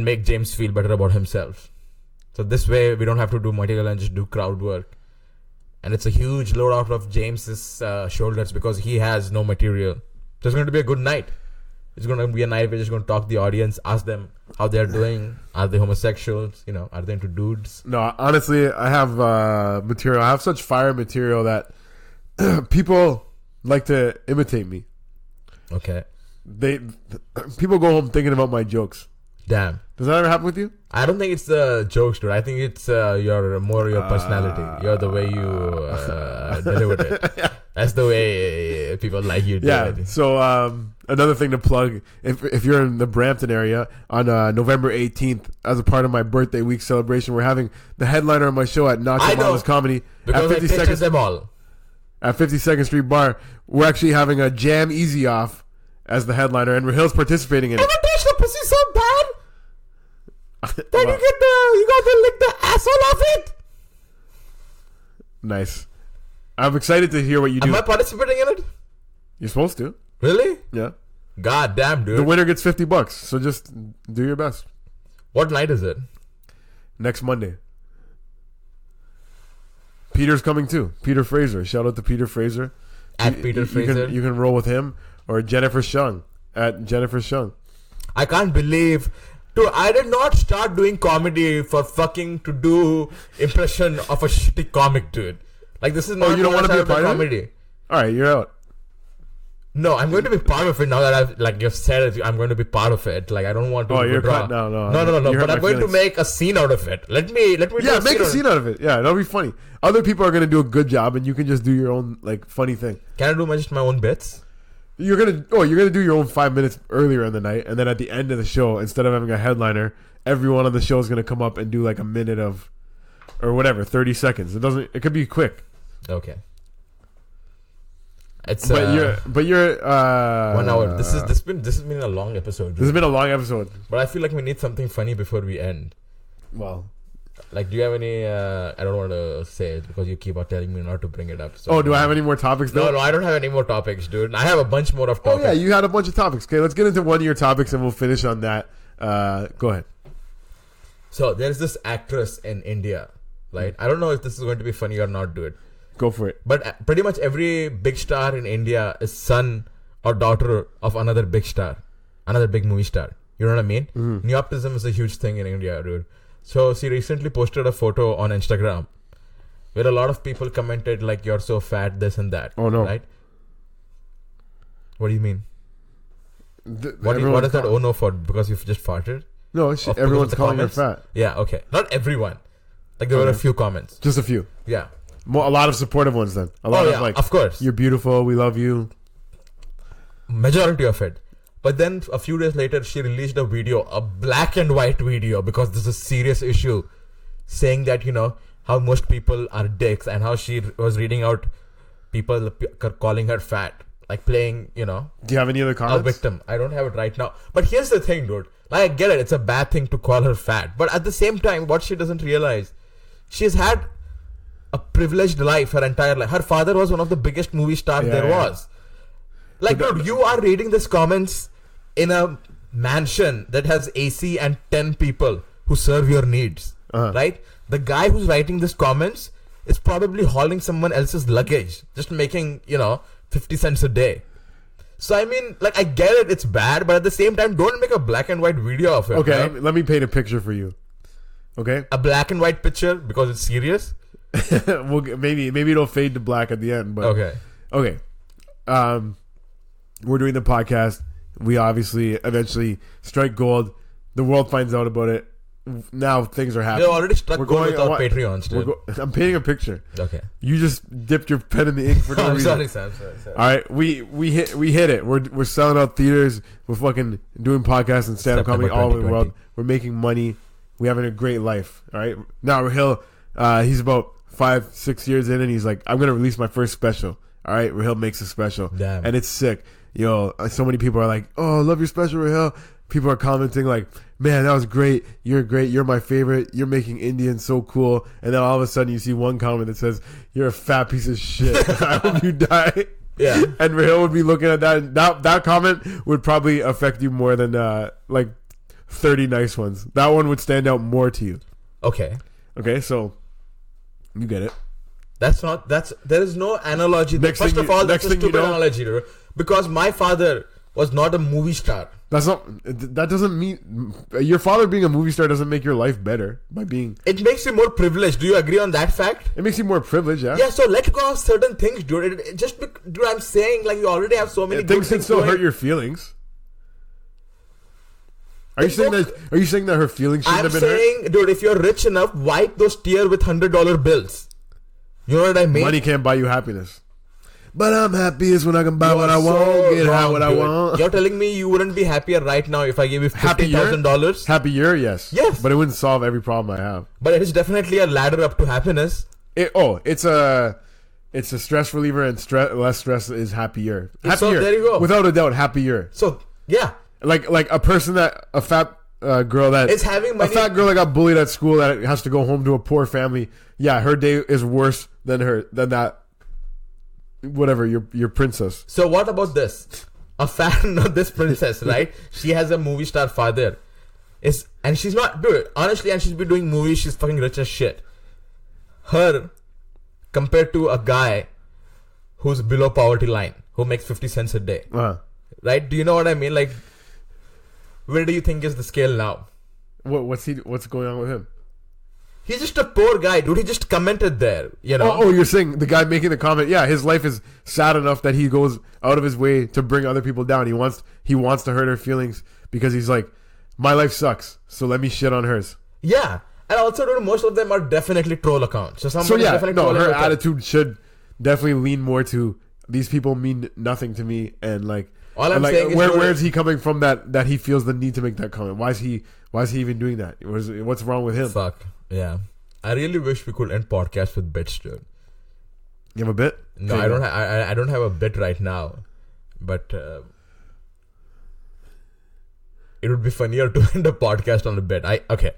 make James feel better about himself. So this way, we don't have to do material and just do crowd work. And it's a huge load out of James's shoulders because he has no material. So it's going to be a good night. It's going to be a night we're just going to talk to the audience, ask them how they're doing. Are they homosexuals? Are they into dudes? No, honestly, I have material. I have such fire material that people like to imitate me. Okay. People go home thinking about my jokes. Damn. Does that ever happen with you? I don't think it's the jokes, dude. I think it's your personality. You're the way you delivered it. That's the way people like you. Yeah. So another thing to plug: if you're in the Brampton area on November 18th, as a part of my birthday week celebration, we're having the headliner of my show at Nacho Mama's Comedy because at 52nd. Them all. At 52nd Street Bar. We're actually having a Jam Easy Off as the headliner, and Rahil's participating in it. Ever touched the pussy so bad? Then you got to lick the asshole off it. Nice. I'm excited to hear what you do. Am I participating in it? You're supposed to. Really? Yeah. God damn, dude. The winner gets $50, so just do your best. What night is it? Next Monday. Peter's coming too. Peter Fraser. Shout out to Peter Fraser. At Peter Fraser. You can roll with him or Jennifer Shung at Jennifer Shung. I can't believe... Dude, I did not start doing comedy for fucking to do impression of a shitty comic, dude. Like, this is not... you don't want to be a part of comedy. Alright, you're out. No, I'm going to be part of it now that you've said it. I'm going to be part of it. Like, I don't want to... Oh, you're cut now. No. But I'm going to make a scene out of it. Let me make a scene out of it. Yeah, that'll be funny. Other people are going to do a good job and you can just do your own, funny thing. Can I do just my own bits? You're gonna do your own 5 minutes earlier in the night, and then at the end of the show, instead of having a headliner, everyone on the show is gonna come up and do like a minute of, or whatever, 30 seconds. It could be quick. Okay. It's 1 hour. This has been a long episode. Dude. This has been a long episode. But I feel like we need something funny before we end. Well, like, do you have any? I don't want to say it because you keep on telling me not to bring it up. So do I have any more topics? No, I don't have any more topics, dude. I have a bunch more of topics. Oh yeah, you had a bunch of topics. Okay, let's get into one of your topics and we'll finish on that. Go ahead. So there's this actress in India, right? I don't know if this is going to be funny or not, dude. Go for it. But pretty much every big star in India is son or daughter of another big star, another big movie star. You know what I mean? Mm-hmm. Nepotism is a huge thing in India, dude. So she recently posted a photo on Instagram where a lot of people commented like, "You're so fat, this and that." Oh no! Right? What do you mean? What is that? Oh no for? Because you've just farted? No, everyone's calling her fat. Yeah, okay. Not everyone. Like there were a few comments. Just a few. Yeah. A lot of supportive ones then. A lot of like, of course. You're beautiful. We love you. Majority of it. But then a few days later, she released a video, a black and white video, because this is a serious issue, saying that, how most people are dicks and how she was reading out people calling her fat. Like playing, Do you have any other comments? A victim. I don't have it right now. But here's the thing, dude. Like, I get it. It's a bad thing to call her fat. But at the same time, what she doesn't realize, she's had a privileged life her entire life. Her father was one of the biggest movie stars there was. Like, dude, you are reading these comments in a mansion that has AC and 10 people who serve your needs, right? The guy who's writing these comments is probably hauling someone else's luggage, just making, 50 cents a day. So, I mean, like, I get it, it's bad, but at the same time, don't make a black and white video of it. Okay, right? let me paint a picture for you. Okay? A black and white picture because it's serious? Well, maybe it'll fade to black at the end, but okay. We're doing the podcast. We obviously eventually strike gold. The world finds out about it. Now things are happening. You already struck gold without Patreons, dude. I'm painting a picture. Okay. You just dipped your pen in the ink for no reason. I'm sorry. All right, we hit it. We're selling out theaters. We're fucking doing podcasts and stand-up comedy all over the world. We're making money. We're having a great life. All right. Now Rahil, he's about 5-6 years in, and he's like, I'm gonna release my first special. All right, Rahil makes a special. Damn. And it's sick. So many people are like, "Oh, I love your special, Rahil." People are commenting like, "Man, that was great. You're great. You're my favorite. You're making Indians so cool." And then all of a sudden, you see one comment that says, "You're a fat piece of shit. I hope you die." Yeah. And Rahil would be looking at that. That comment would probably affect you more than like 30 nice ones. That one would stand out more to you. Okay. So you get it. There is no analogy. First of all, that's a stupid analogy, dude. Because my father was not a movie star. That doesn't mean your father being a movie star doesn't make your life better by being. It makes you more privileged. Do you agree on that fact? It makes you more privileged, yeah. Yeah, so let go of certain things, dude. Dude, I'm saying like you already have so many good things can still hurt your feelings. Are you saying that her feelings shouldn't have been hurt? I'm saying, dude, if you're rich enough, wipe those tears with $100 bills. You know what I mean? Money can't buy you happiness. But I'm happiest when I can buy what I want, get what I want. You're telling me you wouldn't be happier right now if I gave you $50,000? Happier, yes. Yes. But it wouldn't solve every problem I have. But it is definitely a ladder up to happiness. It's a stress reliever, and less stress is happier. So there you go. Without a doubt, happier. So, yeah. Like a person a fat girl that is having money. A fat girl that got bullied at school that has to go home to a poor family. Yeah, her day is worse than that. Whatever, your princess. So what about this? A fan of this princess, right? She has a movie star father. And she's not, dude, honestly, and she's been doing movies, she's fucking rich as shit. Her, compared to a guy who's below poverty line, who makes 50 cents a day. Right? Do you know what I mean? Like, where do you think is the scale now? What's going on with him? He's just a poor guy, dude. He just commented there, Oh, you're saying the guy making the comment? Yeah, his life is sad enough that he goes out of his way to bring other people down. He wants to hurt her feelings because he's like, my life sucks, so let me shit on hers. Yeah, and also, dude, most of them are definitely troll accounts. Her attitude should definitely lean more to these people mean nothing to me, and like, all I'm saying is where is he coming from that he feels the need to make that comment? Why is he even doing that? What's wrong with him? Fuck yeah! I really wish we could end podcast with bits, dude. You have a bit? No, I don't. I don't have a bit right now, but it would be funnier to end a podcast on a bit. Okay.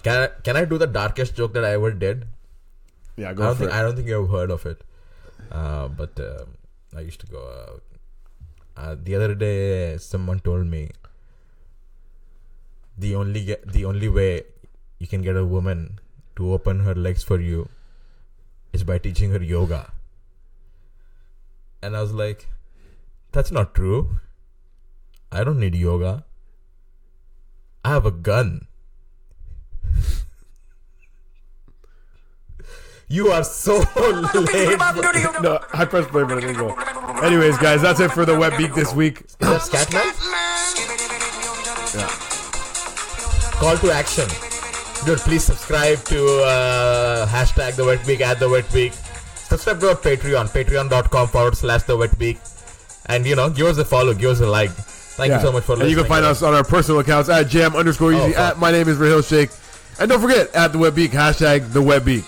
Can I do the darkest joke that I ever did? Yeah, go for it. I don't think you've heard of it. But I used to go out. The other day, someone told me the only way you can get a woman to open her legs for you is by teaching her yoga. And I was like, that's not true. I don't need yoga. I have a gun. You are so late. No, I pressed play, but it didn't go. Anyways, guys, that's it for the Wet Beak this week. Is that Scatman? Yeah. Call to action. Dude, please subscribe to hashtag the Wet Beak at the Wet Beak. Subscribe to our Patreon, patreon.com/the Wet Beak. And give us a follow, give us a like. Thank you so much for listening. And you can find us on our personal accounts at jam_easy, at my name is Rahil Sheikh. And don't forget, at the Wet Beak, hashtag the Wet Beak.